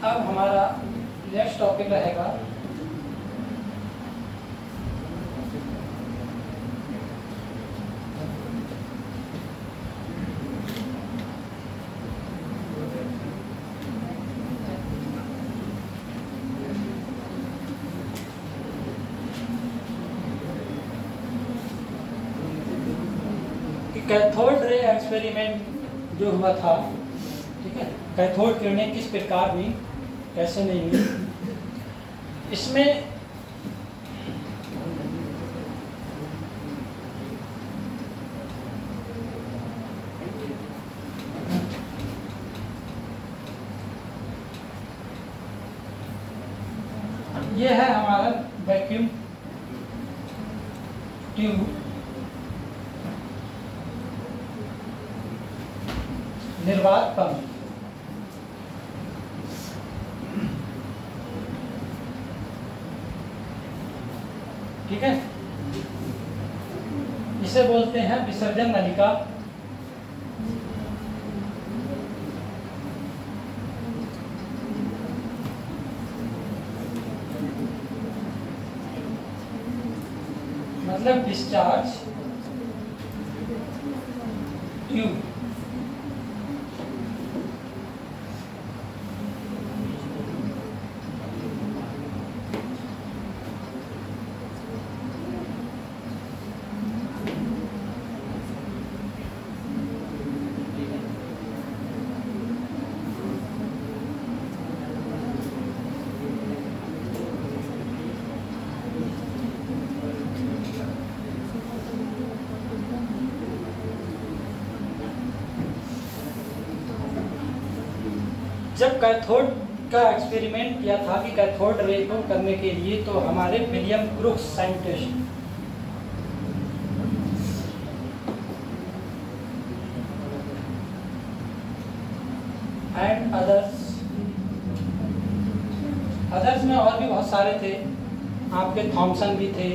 अब हमारा नेक्स्ट टॉपिक रहेगा कैथोड रे एक्सपेरिमेंट जो हुआ था। ठीक है, कैथोड किरणें किस प्रकार हुई, कैसे नहीं हुई, इसमें ये है हमारा वैक्यूम ट्यूब, निर्वात पंप। ठीक है, इसे बोलते हैं विसर्जन नलिका। मतलब डिस्चार्ज ट्यूब। जब कैथोड का एक्सपेरिमेंट किया था कि कैथोड रे को करने के लिए, तो हमारे William crooks scientist and others में और भी बहुत सारे थे, आपके थॉमसन भी थे,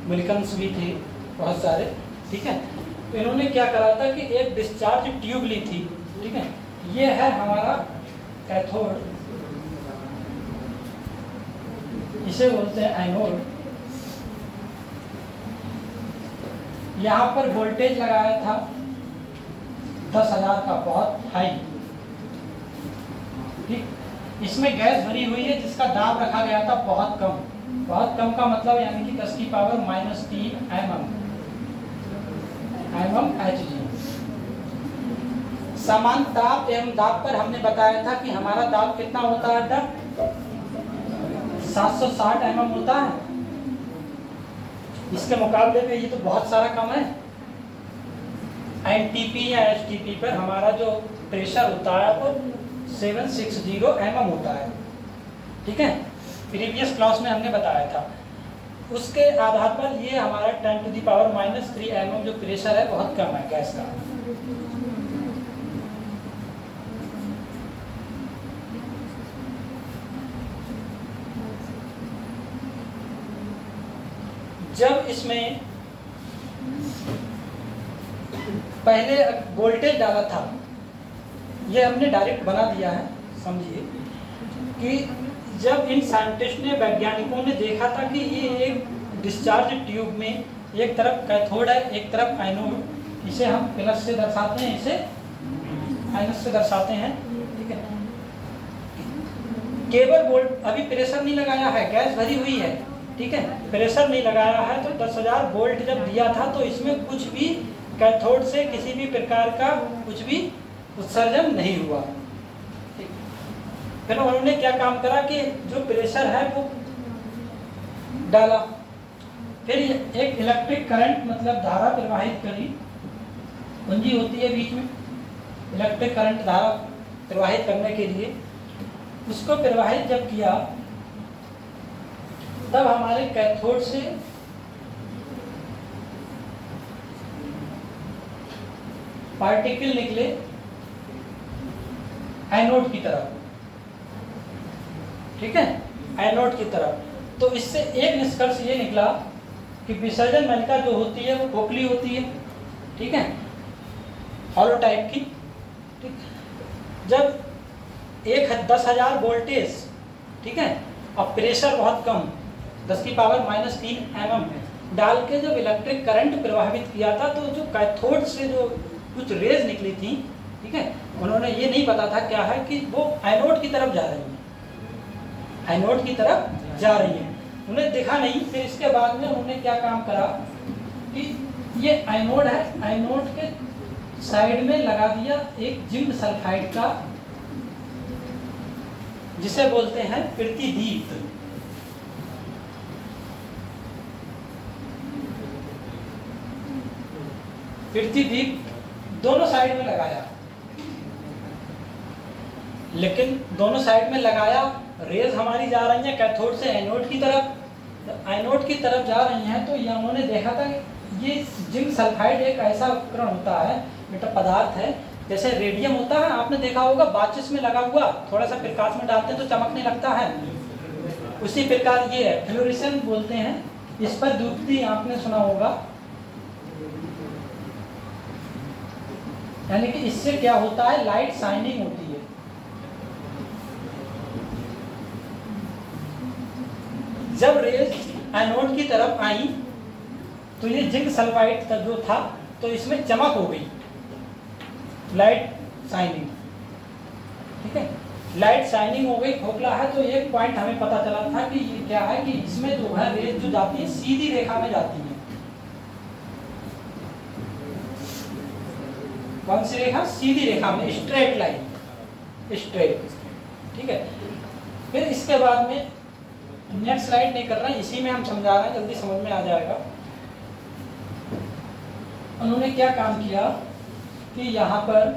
विल्कन्स भी थे, बहुत सारे, ठीक है। तो इन्होंने क्या करा था कि एक डिस्चार्ज ट्यूब ली थी, ठीक है। ये है हमारा कैथोड, इसे बोलते हैं एनोड। यहाँ पर वोल्टेज लगाया था 10,000 का, बहुत हाई, ठीक। इसमें गैस भरी हुई है जिसका दाब रखा गया था बहुत कम। बहुत कम का मतलब यानी कि 10 की पावर -3 mmHg। समान ताप एवं दाब पर हमने बताया था कि हमारा दाब कितना होता है, तब 760 mm होता है। इसके मुकाबले में ये तो बहुत सारा कम है। एनटीपी या एचटीपी पर हमारा जो प्रेशर होता है वो 760 mm होता है, ठीक है। प्रीवियस क्लास में हमने बताया था। उसके आधार पर ये हमारा 10⁻³ mm जो प्रेशर है बहुत कम है गैस का। जब इसमें पहले वोल्टेज डाला था, ये हमने डायरेक्ट बना दिया है, समझिए कि जब इन साइंटिस्ट ने, वैज्ञानिकों ने देखा था कि ये एक डिस्चार्ज ट्यूब में एक तरफ कैथोड है, एक तरफ एनोड, इसे हम प्लस से दर्शाते हैं, इसे माइनस से दर्शाते हैं, ठीक है। केवल वोल्ट, अभी प्रेशर नहीं लगाया है, गैस भरी हुई है, ठीक है, प्रेशर नहीं लगाया है। तो 10,000 वोल्ट जब दिया था तो इसमें कुछ भी कैथोड से किसी भी प्रकार का कुछ भी उत्सर्जन नहीं हुआ। फिर उन्होंने क्या काम करा कि जो प्रेशर है वो डाला, फिर एक इलेक्ट्रिक करंट मतलब धारा प्रवाहित करी, कुंजी होती है बीच में, इलेक्ट्रिक करंट धारा प्रवाहित करने के लिए, उसको प्रवाहित जब किया तब हमारे कैथोड से पार्टिकल निकले एनोड की तरफ, ठीक है, एनोड की तरफ। तो इससे एक निष्कर्ष ये निकला कि विसर्जन नलिका जो होती है वो खोखली होती है, ठीक है, हॉलो टाइप की, ठीक। जब 10,000 वोल्टेज, ठीक है, और प्रेशर बहुत कम 10⁻³ mm डाल के जब इलेक्ट्रिक करंट प्रवाहित किया था, तो जो कैथोड से जो कुछ रेज निकली थी, ठीक है, उन्होंने ये नहीं पता था क्या है कि वो एनोड की तरफ जा रही है, एनोड की तरफ जा रही है, उन्हें देखा नहीं। फिर इसके बाद में उन्होंने क्या काम करा कि ये एनोड है, एनोड के साइड में लगा दिया एक जिंक सल्फाइड का, जिसे बोलते हैं प्रतिदीप्त। प्रतिदीप्त दोनों साइड में लगाया, लेकिन दोनों साइड में लगाया, रेज हमारी जा रही है कैथोड से एनोड की तरफ। एनोड की तरफ जा रही हैं तो ये उन्होंने देखा था कि ये जिंक सल्फाइड एक ऐसा उपकरण होता है, बेटा पदार्थ है, जैसे रेडियम होता है, आपने देखा होगा माचिस में लगा हुआ, थोड़ा सा प्रकाश में डालते हैं तो चमकने लगता है, उसी प्रकार ये है, फ्लोरेसेंट बोलते हैं। इस पर दीप्ति आपने सुना होगा, यानी कि इससे क्या होता है, लाइट शाइनिंग होती है। जब रेज एनोड की तरफ आई तो ये जिंक सल्फाइड का जो था तो इसमें चमक हो गई, लाइट शाइनिंग, ठीक है, लाइट शाइनिंग हो गई, खोखला है। तो एक पॉइंट हमें पता चला था कि ये क्या है कि इसमें जो है रेज जो जाती है सीधी रेखा में जाती है। कौन सी रेखा? सीधी रेखा में, स्ट्रेट लाइन, स्ट्रेट, ठीक है। फिर इसके बाद में नेक्स्ट स्लाइड नहीं कर रहे हैं, इसी में हम समझा रहे हैं, जल्दी समझ में आ जाएगा। उन्होंने क्या काम किया कि यहाँ पर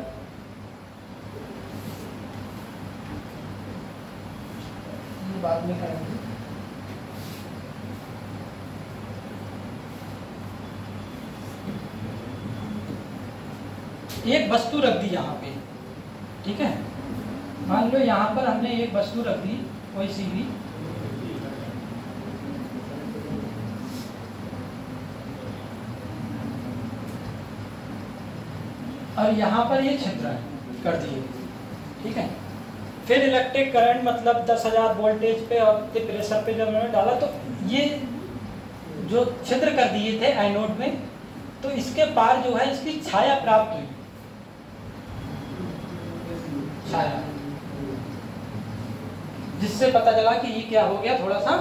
बाकी बाद में करेंगे। एक वस्तु रख दी यहाँ पे, ठीक है, मान लो यहाँ पर हमने एक वस्तु रख दी कोई सी भी, और यहाँ पर ये छिद्र कर दिए, ठीक है। फिर इलेक्ट्रिक करंट मतलब 10,000 वोल्टेज पे और प्रेशर पे जब उन्होंने डाला तो ये जो छिद्र कर दिए थे एनोड में, तो इसके पार जो है इसकी छाया प्राप्त हुई, छाया, जिससे पता चला कि ये क्या हो गया, थोड़ा सा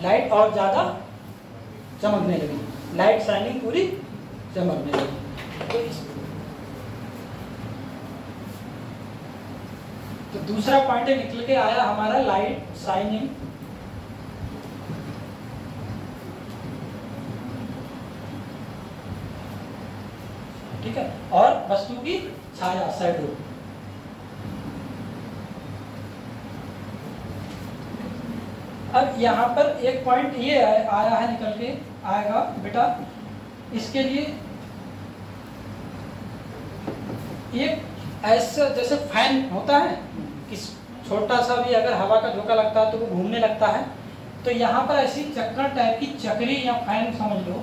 लाइट और ज्यादा चमकने लगी, लाइट शाइनिंग पूरी चमकने लगी। तो दूसरा पॉइंट निकल के आया हमारा लाइट शाइनिंग, ठीक है, और वस्तु की छाया शैडो। अब यहाँ पर एक पॉइंट ये आया है, निकल के आएगा बेटा, इसके लिए एक ऐसा जैसे फैन होता है कि छोटा सा भी अगर हवा का झोंका लगता है तो वो घूमने लगता है, तो यहाँ पर ऐसी चक्कर टाइप की चक्री या फैन समझ लो,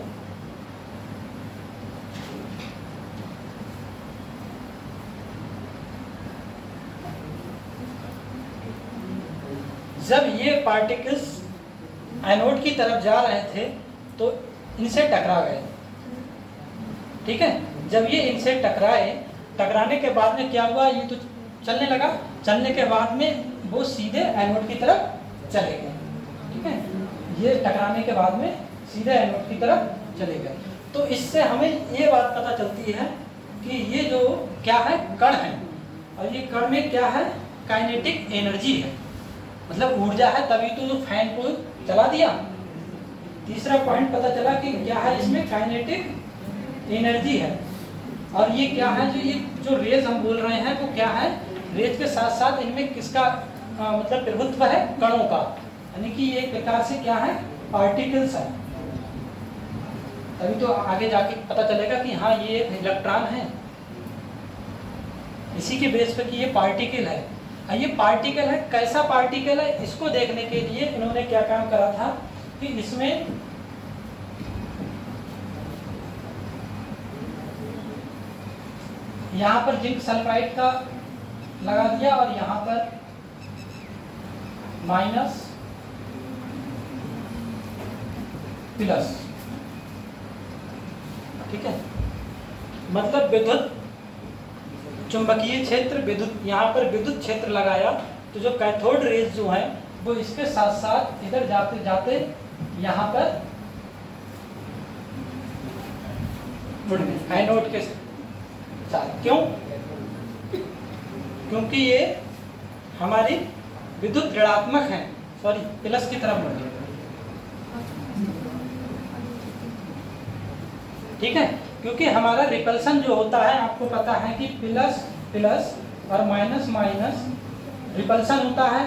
जब ये पार्टिकल्स एनोड की तरफ जा रहे थे तो इनसे टकरा गए, ठीक है। जब ये इनसे टकराए, टकराने के बाद में क्या हुआ, ये तो चलने लगा, चलने के बाद में वो सीधे एनोड की तरफ चले गए, ठीक है। ये टकराने के बाद में सीधे एनोड की तरफ चले गए। तो इससे हमें ये बात पता चलती है कि ये जो क्या है, कण है, और ये कण में क्या है, काइनेटिक एनर्जी है, मतलब ऊर्जा है, तभी तो फैन को चला दिया। तीसरा पॉइंट पता चला कि क्या है, इसमें काइनेटिक एनर्जी है। और ये क्या है, जो ये जो रेज हम बोल रहे हैं वो क्या है, रेज के साथ साथ इनमें किसका मतलब प्रभुत्व है, कणों का, यानी कि ये एक प्रकार से क्या है, पार्टिकल्स है। तभी तो आगे जाके पता चलेगा कि हाँ ये इलेक्ट्रॉन है, इसी के बेस पर कि ये पार्टिकल है। ये पार्टिकल है, कैसा पार्टिकल है, इसको देखने के लिए इन्होंने क्या काम करा था कि इसमें यहाँ पर जिंक सल्फाइड का लगा दिया और यहाँ पर माइनस प्लस, ठीक है, मतलब विद्युत चुंबकीय क्षेत्र, विद्युत, यहाँ पर विद्युत क्षेत्र लगाया, तो जो कैथोड रेज जो है वो इसके साथ साथ इधर जाते जाते यहाँ पर जुड़ गए एनोड के साथ। क्यों? क्योंकि ये हमारी विद्युत ऋणात्मक है, सॉरी प्लस की तरफ बढ़ गए, ठीक है। क्योंकि हमारा रिपल्सन जो होता है, आपको पता है कि प्लस प्लस और माइनस माइनस रिपल्सन होता है,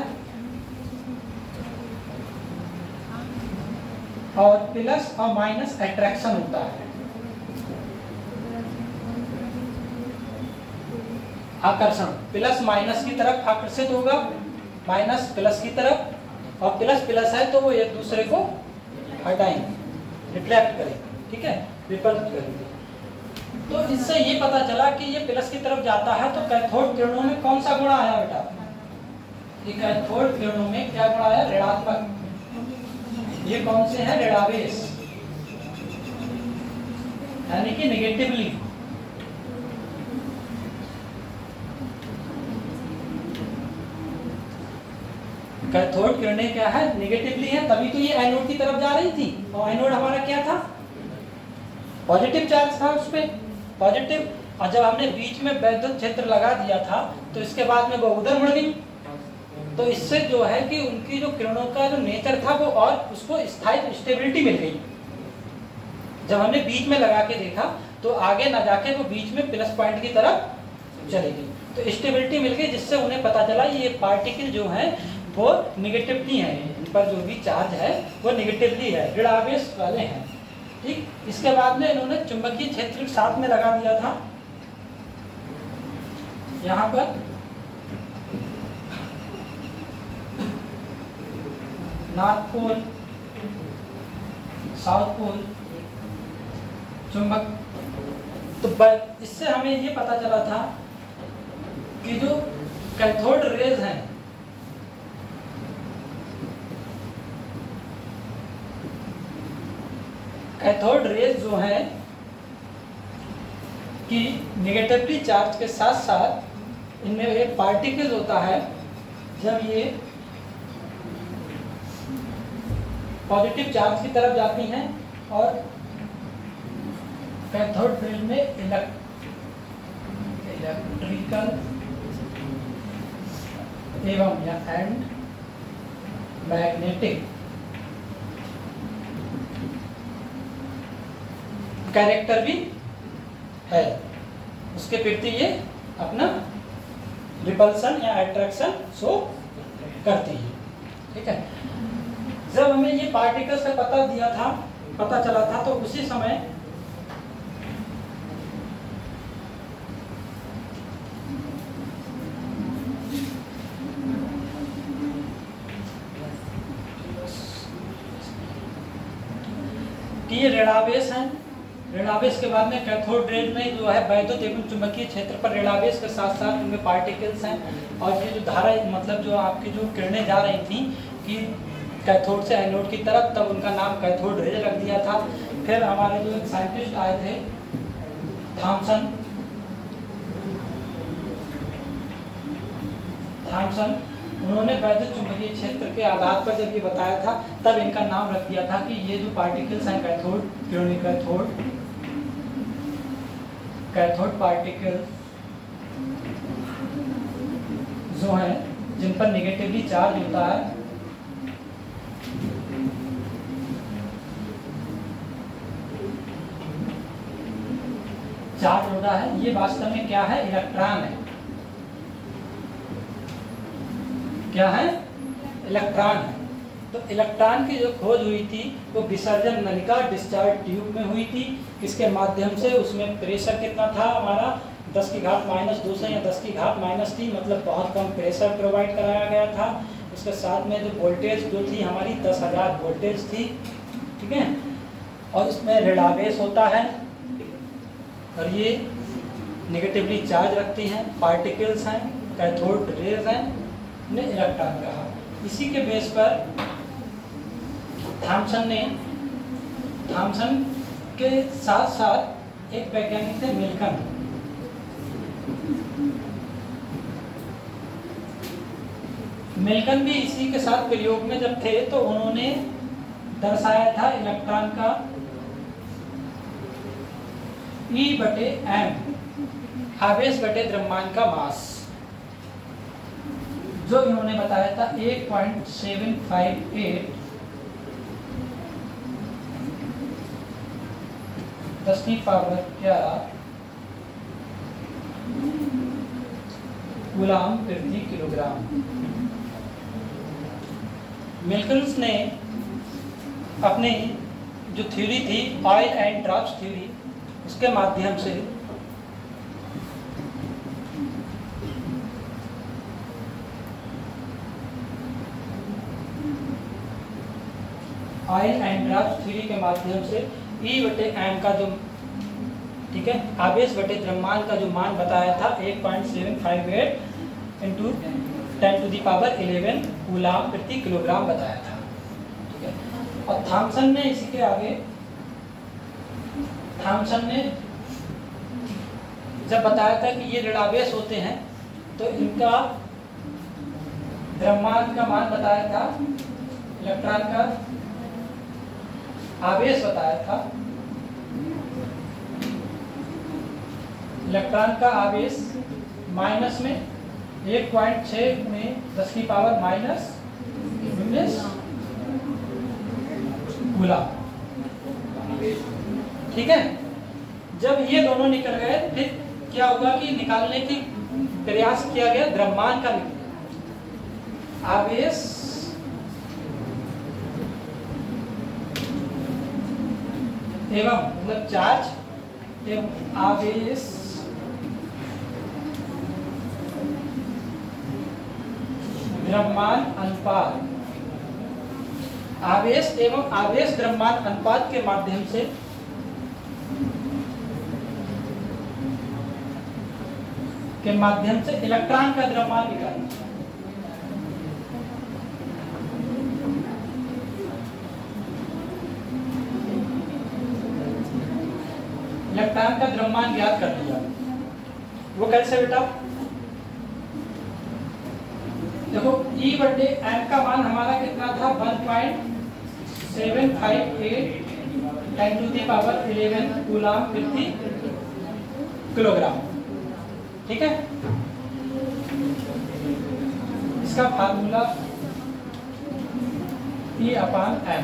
और प्लस और माइनस अट्रैक्शन होता है, आकर्षण। प्लस माइनस की तरफ आकर्षित होगा, माइनस प्लस की तरफ, और प्लस प्लस है तो वो एक दूसरे को हटाएंगे, रिफ्लेक्ट करेंगे, ठीक है, रिपल्ट करेंगे। तो इससे ये पता चला कि ये प्लस की तरफ जाता है, तो कैथोड किरणों में कौन सा गुण आया बेटा, ये कैथोड किरणों में क्या गुण आया, ऋणात्मक। ये कौन से हैं, ऋणावेश, यानी कि नेगेटिवली। कैथोड किरणें क्या है, नेगेटिवली है, तभी तो ये एनोड की तरफ जा रही थी, और एनोड हमारा क्या था, पॉजिटिव चार्ज था उस पे, पॉजिटिव। और जब हमने बीच में विद्युत क्षेत्र लगा दिया था तो इसके बाद में वो उधर मुड़ गई, तो इससे जो है कि उनकी जो किरणों का जो नेचर था वो और उसको स्थायी स्टेबिलिटी मिल गई। जब हमने बीच में लगा के देखा तो आगे ना जाके वो बीच में प्लस पॉइंट की तरफ चली गई, तो स्टेबिलिटी मिल गई, जिससे उन्हें पता चला ये पार्टिकल जो है वो निगेटिवली है, इन पर जो भी चार्ज है वो निगेटिवली है, ऋण आवेश वाले हैं। ठीक, इसके बाद में इन्होंने चुंबकीय क्षेत्र साथ में लगा दिया था यहाँ पर नॉर्थ पोल साउथ पोल चुंबक। तो इससे हमें ये पता चला था कि जो कैथोड रेज हैं कैथोड रेज जो है कि निगेटिवली चार्ज के साथ साथ इनमें एक पार्टिकल होता है, जब ये पॉजिटिव चार्ज की तरफ जाती हैं और कैथोड रेज में इलेक्ट्रिकल एवं या एंड मैग्नेटिक कैरेक्टर भी है, उसके प्रति ये अपना रिपल्सन या अट्रैक्शन शो करती है। ठीक है, जब हमें ये पार्टिकल्स का पता चला था तो उसी समय कि ये ऋणावेश हैं। ऋणावेश के बाद में कैथोड रेज में जो है वैद्युत एवं चुंबकीय क्षेत्र पर ऋणावेश के साथ साथ उनमें पार्टिकल्स हैं, और ये जो धारा मतलब जो आपकी जो किरणें जा रही थी कि कैथोड से एनोड की तरफ, तब उनका नाम कैथोड रेज रख दिया था। फिर हमारे जो एक साइंटिस्ट आए थे थॉमसन, उन्होंने वैद्युत चुंबकीय क्षेत्र के आधार पर जब ये बताया था तब इनका नाम रख दिया था कि ये जो पार्टिकल्स हैं कैथोड पार्टिकल जो हैं जिन पर निगेटिवली चार्ज होता है, चार्ज होता है, ये वास्तव में क्या है? इलेक्ट्रॉन है। क्या है? इलेक्ट्रॉन है। तो इलेक्ट्रॉन की जो खोज हुई थी वो विसर्जन नलिका डिस्चार्ज ट्यूब में हुई थी। इसके माध्यम से उसमें प्रेशर कितना था हमारा 10 की घात -2 से या 10 की घात -3, मतलब बहुत कम प्रेशर प्रोवाइड कराया गया था। उसके साथ में जो वोल्टेज जो थी हमारी 10,000 वोल्टेज थी। ठीक है, और इसमें ऋणावेश होता है और ये नेगेटिवली चार्ज रखती हैं, पार्टिकल्स हैं, कैथोड रेज हैं, ने इलेक्ट्रॉन कहा। इसी के बेस पर थॉमसन के साथ साथ एक वैज्ञानिक थे मिल्कन भी इसी के साथ प्रयोग में जब थे तो उन्होंने दर्शाया था इलेक्ट्रॉन का E/m आवेश बटे द्रव्यमान का मास, जो इन्होंने बताया था 1.758 10 की पावर 11 कूलम प्रति किलोग्राम। मिल्कन्स ने अपनी जो थ्योरी थी ऑयल एंड ड्रॉप्स थ्योरी, उसके माध्यम से ऑयल एंड ड्रॉप्स थ्योरी के माध्यम से E/m का जो ठीक है आवेश बटे द्रव्यमान का जो मान बताया था 1.758 × 10⁻11 कूलम प्रति किलोग्राम बताया था। ठीक है, और थॉमसन ने इसी के आगे जब बताया था कि ये ऋणावेश होते हैं तो इनका द्रव्यमान का मान बताया था, इलेक्ट्रॉन का आवेश बताया था, इलेक्ट्रॉन का आवेश माइनस में 1.6 में 10 की पावर -19 कूलम। ठीक है, जब ये दोनों निकल गए फिर क्या होगा कि निकालने की प्रयास किया गया द्रव्यमान का। आवेश एवं मतलब चार्ज एवं आवेश द्रव्यमान अनुपात, आवेश एवं आवेश द्रव्यमान अनुपात के माध्यम से इलेक्ट्रॉन का द्रव्यमान निकालना। इलेक्ट्रॉन का द्रव्यमान ज्ञात कर दिया। वो कैसे बेटा? देखो E बटे m का मान हमारा कितना था? 1.758 10⁻11 कूलम प्रति किलोग्राम। ठीक है, इसका फार्मूला E/m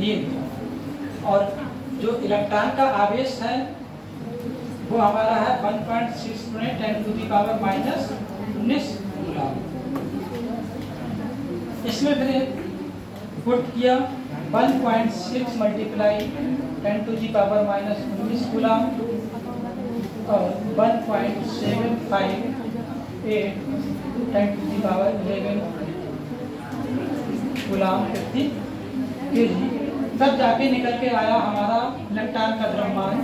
ये। और जो इलेक्ट्रॉन का आवेश है वो हमारा है 1.6 10⁻⁻19 कूलम। इसमें फिर पुट किया 1.6 मल्टीप्लाई 10⁻⁻19 कूलम और 1.758 10⁻11 कूलम प्रति केजी। तब जाके निकल के आया हमारा इलेक्ट्रॉन का द्रव्यमान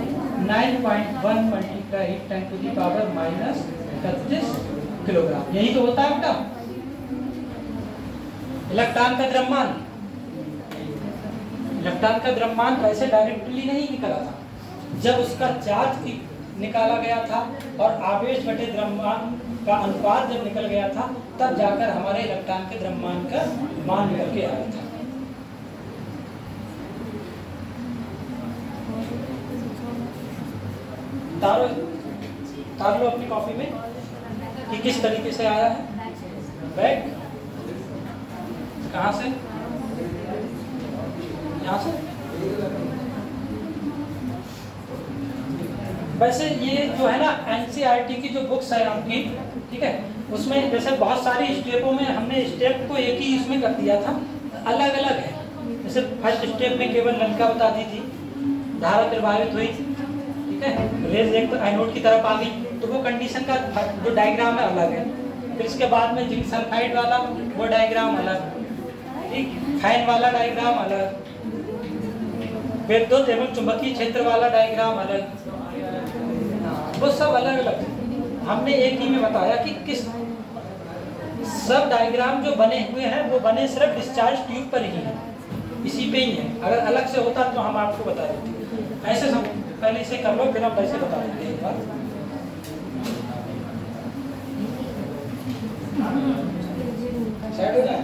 9.1 मल्टीप्लाई 10⁻⁻31 किलोग्राम। यही तो होता है बेटा इलेक्ट्रॉन का द्रव्यमान। इलेक्ट्रॉन का द्रव्यमान वैसे डायरेक्टली नहीं निकला था, जब उसका चार्ज निकाला गया था और आवेश बटे द्रव्यमान का अनुपात जब निकल गया था, तब जाकर हमारे इलेक्ट्रॉन के द्रव्यमान का मान निकल के आया था। तार लो अपनी कॉपी में कि किस तरीके से आया है। बैग कहाँ से? यहाँ से। वैसे ये जो है ना NCERT की जो बुक्स है आपकी, ठीक है, उसमें जैसे बहुत सारी स्टेपों में हमने स्टेप को एक ही इसमें कर दिया था, अलग अलग है। जैसे फर्स्ट स्टेप में केवल नलिका बता दी थी, धारा प्रभावित हुई, ठीक है, रेज एक एनोड की तरफ आ गई, तो वो कंडीशन का जो डायग्राम है अलग है। फिर इसके बाद में जिंक सल्फाइड वाला वो डायग्राम अलग, ठीक, फाइन वाला डायग्राम अलग, विद्युत एवं चुंबकीय क्षेत्र वाला डायग्राम अलग, वो सब अलग अलग। हमने एक ही में बताया कि किस सब डायग्राम जो बने हुए हैं वो बने सिर्फ डिस्चार्ज ट्यूब पर ही है, इसी पे ही है। अगर अलग से होता तो हम आपको बता देते। ऐसे सब पहले इसे कर लो, फिर हम वैसे बता देंगे एक बार। साइड हो जाए।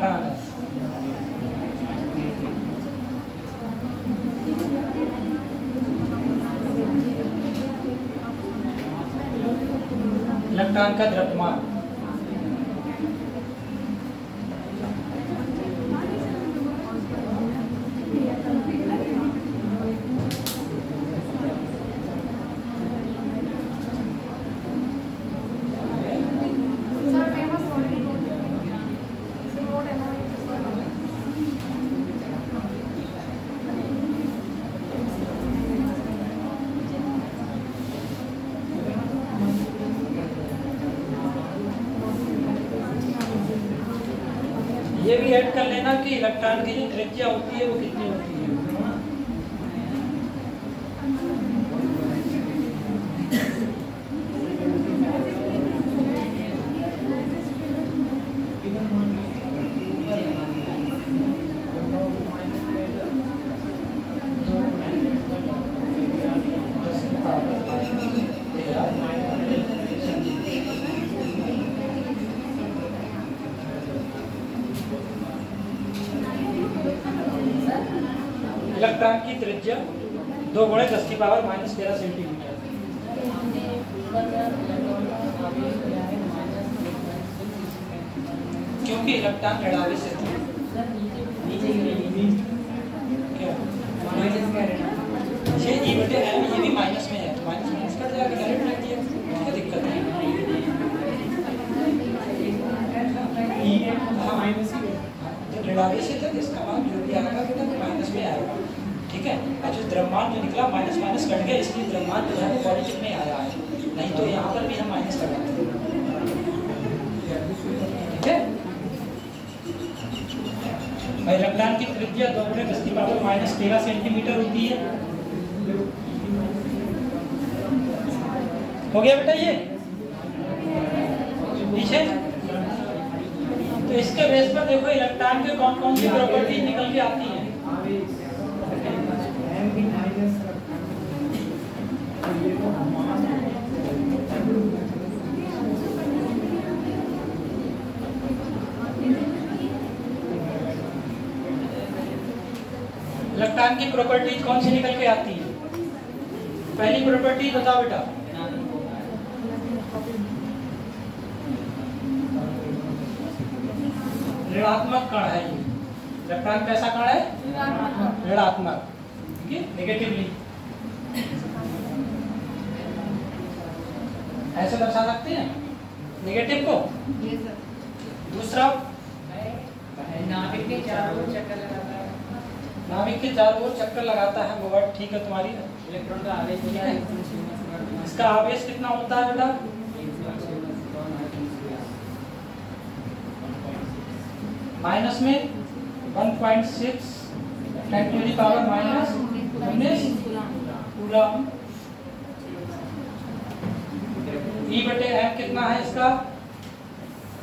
इलेक्ट्रॉन है। इलेक्ट्रॉन का द्रव्यमान ये भी ऐड कर लेना कि इलेक्ट्रॉन की जो त्रिज्या होती है वो कितनी होती है। इलेक्ट्रॉन की त्रिज्या 2 × 10⁻⁻13 सेंटीमीटर। क्योंकि इलेक्ट्रॉन ऋणावेश से क्यों ये E/m ये भी माइनस में है, तो माइनस कट जाएगा, करंट लग जाएगा, क्या दिक्कत है। हाँ माइनस ही ऋणावेश से तो इसका मान जो भी आएगा बेटा माइनस में आएगा, ठीक है। और जो द्रव्यमान जो निकला माइनस माइनस कट गया, इसलिए द्रव्यमान जो है वो पॉजिटिव में आया है, नहीं तो यहाँ पर भी हम माइनस लगाते हैं, ठीक है। इलेक्ट्रॉन की त्रिज्या 2 × 10⁻⁻13 सेंटीमीटर होती है। हो गया बेटा ये पीछे। तो इसके बेस पर देखो इलेक्ट्रॉन के कौन कौन सी प्रॉपर्टी निकल के आती हैं। इलेक्ट्रॉन की प्रॉपर्टीज कौन सी निकल के आती है? पहली प्रॉपर्टी बताओ बेटा। ऋणात्मक कण है ये। इलेक्ट्रॉन कैसा कण है? ऋणात्मक, ठीक है, नेगेटिवली ऐसे दर्शा सकते हैं नेगेटिव को। दूसरा नाभिक के चारों ओर चक्कर लगाता है। नाभिक के चारों ओर चक्कर लगाता है वो बात ठीक है तुम्हारी। इलेक्ट्रॉन का आवेश क्या है? इसका आवेश कितना होता है बेटा? माइनस में 1.6 10 to the power minus 19 coulomb. E बटे M कितना है इसका?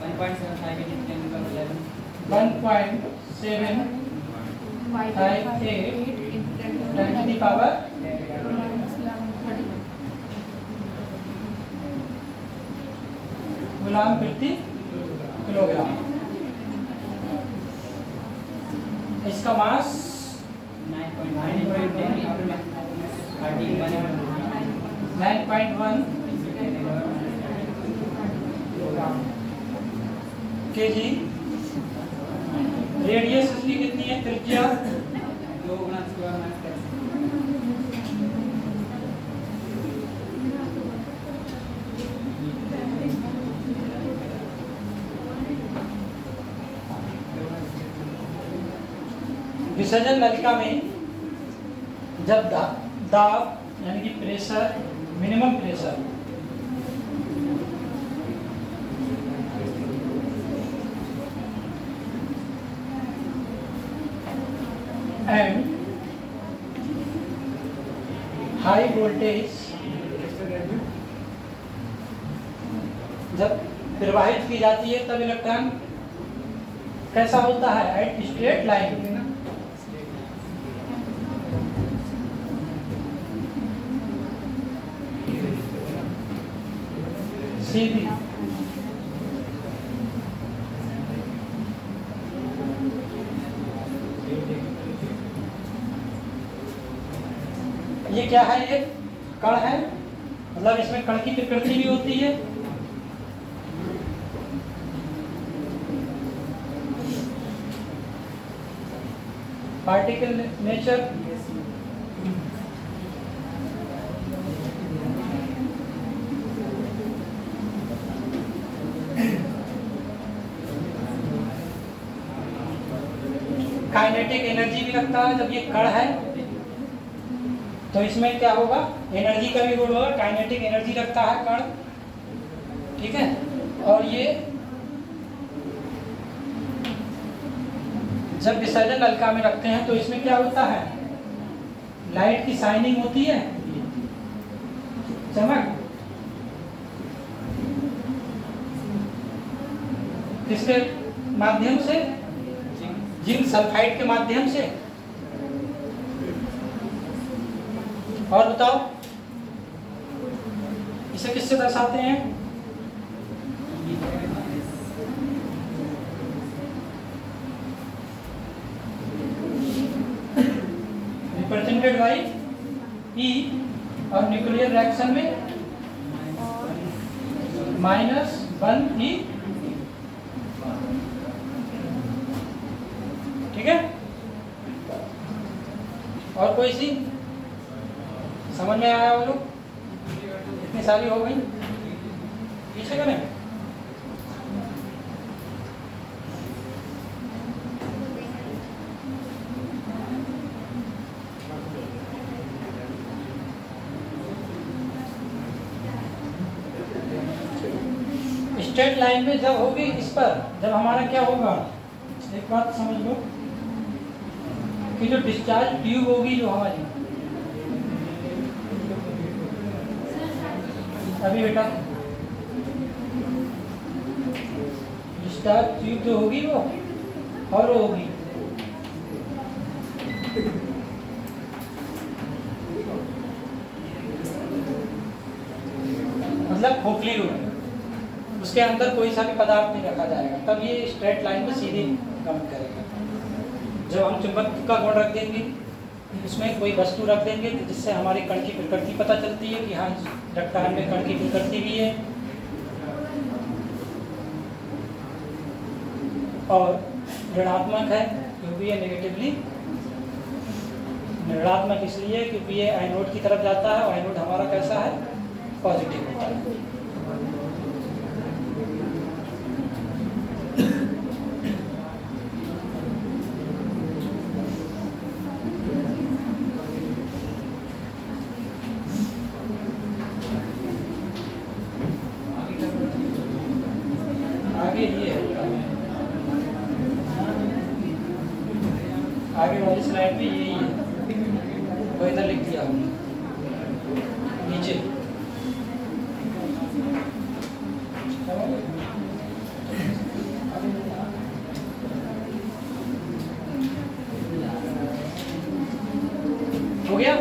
1.75 10 टू द पावर कूलम प्रति किलोग्राम। इसका मास 9.1 kg। रेडियस इसकी कितनी है? त्रिज्या 2 गुना स्क्वायर माइनस 10। विसर्जन नलिका में जब दाब यानी कि pressure, minimum pressure and high voltage जब प्रवाहित की जाती है तब इलेक्ट्रॉन कैसा होता है? एट स्ट्रेट लाइन, सीधी। ये क्या है? ये कण है, मतलब इसमें कण की प्रकृति भी होती है। पार्टिकल नेचर, काइनेटिक एनर्जी भी रखता है। जब ये कण है तो इसमें क्या होगा? एनर्जी का भी गुण होगा, काइनेटिक एनर्जी रखता है कण, ठीक है। और ये जब विसर्जन नलिका में रखते हैं तो इसमें क्या होता है? लाइट की शाइनिंग होती है, चमक। किसके माध्यम से? जिंक सल्फाइड के माध्यम से। और बताओ इसे किससे दर्शाते हैं? रिप्रेजेंटेड बाई E और न्यूक्लियर रिएक्शन में -1E, ठीक है। और कोई सी समझ में आया? वो लोग इतनी सारी हो गई, पीछे करें। स्ट्रेट लाइन में जब होगी इस पर, जब हमारा क्या होगा? एक बात समझ लो कि जो डिस्चार्ज ट्यूब होगी जो हमारी, अभी बेटा डिस्चार्ज ट्यूब जो होगी वो हॉलो होगी, मतलब खोखली होगी, उसके अंदर कोई सा भी पदार्थ नहीं रखा जाएगा, तब ये स्ट्रेट लाइन में सीधे काम करेगा। जब हम चुंबक का गुण रख देंगे, उसमें कोई वस्तु रख देंगे जिससे हमारे कण की प्रकृति पता चलती है कि हाँ रक्तदान में कण की प्रकृति भी है। और ऋणात्मक है क्योंकि ये नेगेटिवली, ऋणात्मक इसलिए क्योंकि ये एनोड की तरफ जाता है और एनोड हमारा कैसा है? पॉजिटिव होता है। आगे वाली स्लाइड में यही है, वो इधर लिख दिया हमने नीचे। हो गया?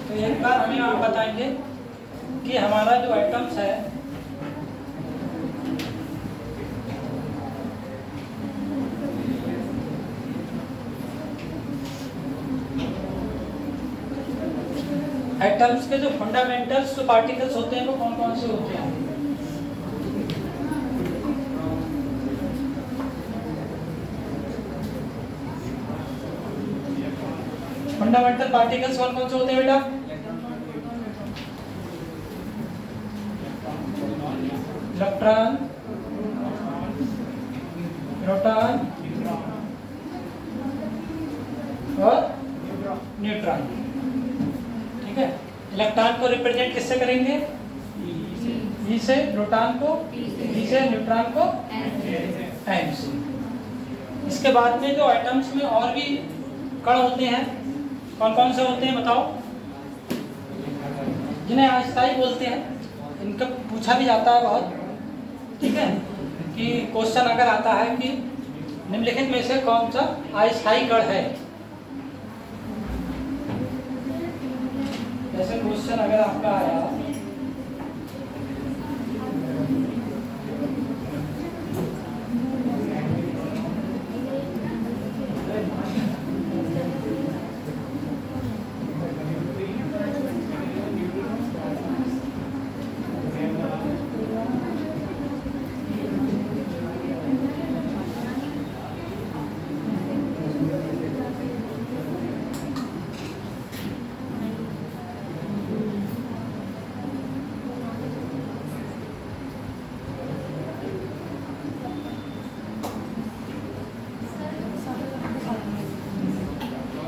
तो एक बार हमें आप बताएंगे कि हमारा जो आइटम्स है एटम्स के जो फंडामेंटल्स जो पार्टिकल्स होते हैं वो कौन कौन से होते हैं? फंडामेंटल पार्टिकल्स कौन कौन से होते हैं बेटा? इलेक्ट्रॉन, प्रोटॉन और न्यूट्रॉन। ठीक है, इलेक्ट्रॉन को रिप्रेजेंट किससे करेंगे? ई से, प्रोटॉन को ई से, न्यूट्रॉन को एम से। इसके बाद में जो एटम्स में और भी कण होते हैं, कौन कौन से होते हैं बताओ? जिन्हें अस्थायी बोलते हैं, इनका पूछा भी जाता है बहुत। ठीक है, कि क्वेश्चन अगर आता है कि निम्नलिखित में से कौन सा अस्थायी कण है, जैसे क्वेश्चन अगर आपका आया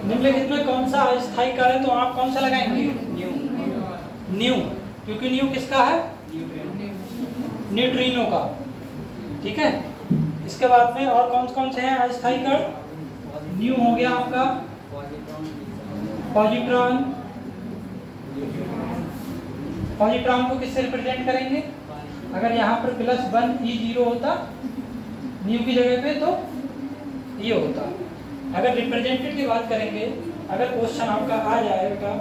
निम्नलिखित में कौन सा अस्थायी कण है, तो आप कौन सा लगाएंगे? न्यू, क्योंकि न्यू किसका है? न्यूट्रिनो का। ठीक है, इसके बाद में और कौन से हैं अस्थायी कण? न्यू हो गया आपका, पॉजिट्रॉन। पॉजिट्रॉन को किससे रिप्रेजेंट करेंगे? अगर यहाँ पर +1 E0 होता न्यू की जगह पे तो ये होता। अगर रिप्रेजेंटेड की बात करेंगे, अगर क्वेश्चन आपका आ जाएगा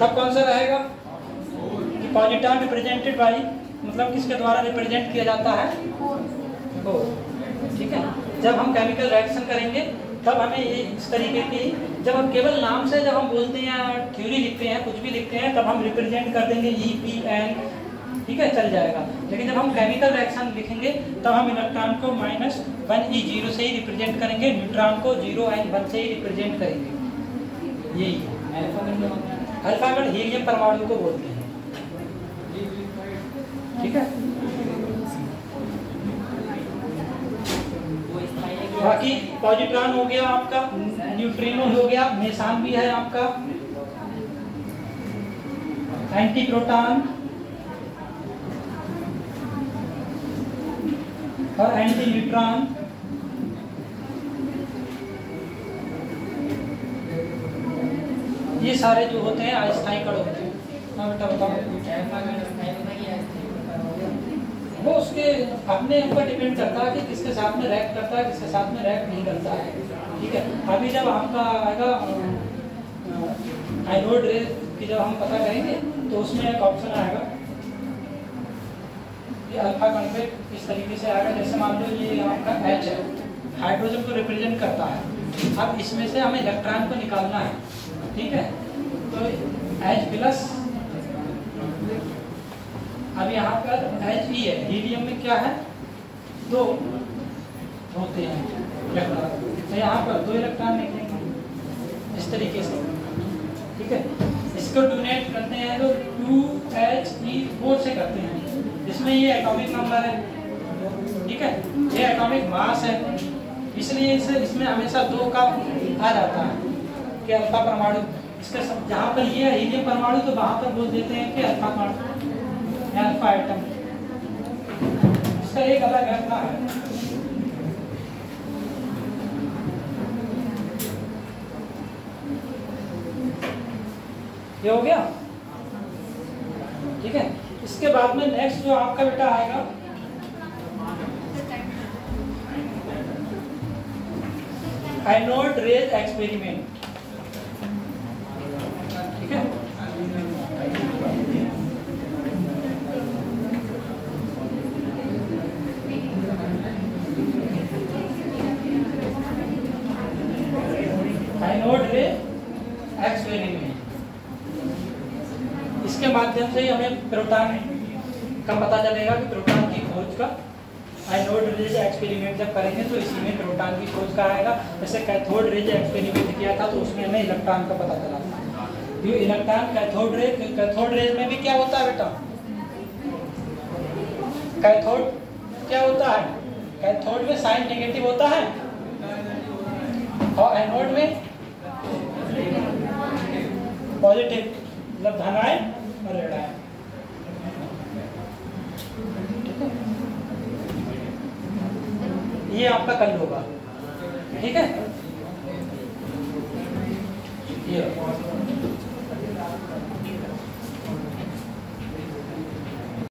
तब कौन सा रहेगा? कि पॉजिट्रॉन रिप्रेजेंटेड बाई, मतलब किसके द्वारा रिप्रेजेंट किया जाता है? फोर। ठीक है, जब हम केमिकल रिएक्शन करेंगे तब हमें ये इस तरीके की, जब हम केवल नाम से जब हम बोलते हैं या थ्योरी लिखते हैं, कुछ भी लिखते हैं, तब हम रिप्रेजेंट कर देंगे EPN। ठीक है, चल जाएगा। लेकिन जब हम केमिकल रिएक्शन लिखेंगे तब हम इलेक्ट्रॉन को -1 E0 से ही रिप्रेजेंट करेंगे, न्यूट्रॉन को 0 N 1 से ही रिप्रेजेंट करेंगे। यही अल्फा कण हीलियम परमाणु को बोलते हैं। ठीक है, बाकी पॉजिट्रॉन हो गया आपका, न्यूट्रिनो हो गया, मेसान भी है आपका, एंटी प्रोटॉन और एंटी न्यूट्रॉन। ये सारे जो होते हैं अस्थायी कण होते हैं। हाँ बेटा बताओ। वो उसके अपने ऊपर डिपेंड करता है कि किसके साथ में रिएक्ट करता है, किसके साथ में रिएक्ट नहीं करता है। ठीक है, अभी जब आपका आएगा आयनोड रेज की जब हम पता करेंगे तो उसमें एक ऑप्शन आएगा, कि अल्फा कण पे इस तरीके से आएगा। जैसे मान लो ये आपका H है, हाइड्रोजन को रिप्रेजेंट करता है। अब इसमें से हमें इलेक्ट्रॉन को निकालना है, ठीक है। तो H+, अब यहाँ पर He है, हीलियम में क्या है, 2 होते हैं इलेक्ट्रॉन, तो यहाँ पर 2 इलेक्ट्रॉन निकलेंगे इस तरीके से, ठीक है। इसको डोनेट करते हैं तो 2He4 से करते हैं। इसमें ये एटॉमिक नंबर है, ठीक है, ये एटॉमिक मास है, इसलिए इसमें हमेशा 2 का आ जाता है कि अल्फा परमाणु। इसका जहाँ पर ये है हीलियम परमाणु, तो वहाँ पर बोल देते हैं कि अल्फा परमाणु, अल्फा एटम। इसका एक अलग अल्फा है। ये हो गया, ठीक है। इसके बाद में नेक्स्ट जो आपका बेटा आएगा, एनोड रेज एक्सपेरिमेंट, ठीक है। एनोड रेज एक्सपेरिमेंट, इसके माध्यम से ही हमें प्रोटॉन का पता चलेगा कि प्रोटॉन की खोज का, एनोड रेज एक्सपेरिमेंट जब करेंगे तो इसी में प्रोटॉन की खोज का आएगा। जैसे कैथोड रेज एक्सपेरिमेंट किया था तो उसमें हमें इलेक्ट्रॉन का पता चला था। ये इलेक्ट्रॉन कैथोड रेज में भी क्या होता है बेटा, कैथोड क्या होता है, कैथोड में साइन नेगेटिव होता है और एनोड में पॉजिटिव, मतलब धन आयन और ऋण आयन। ये आपका कल होगा, ठीक है। ये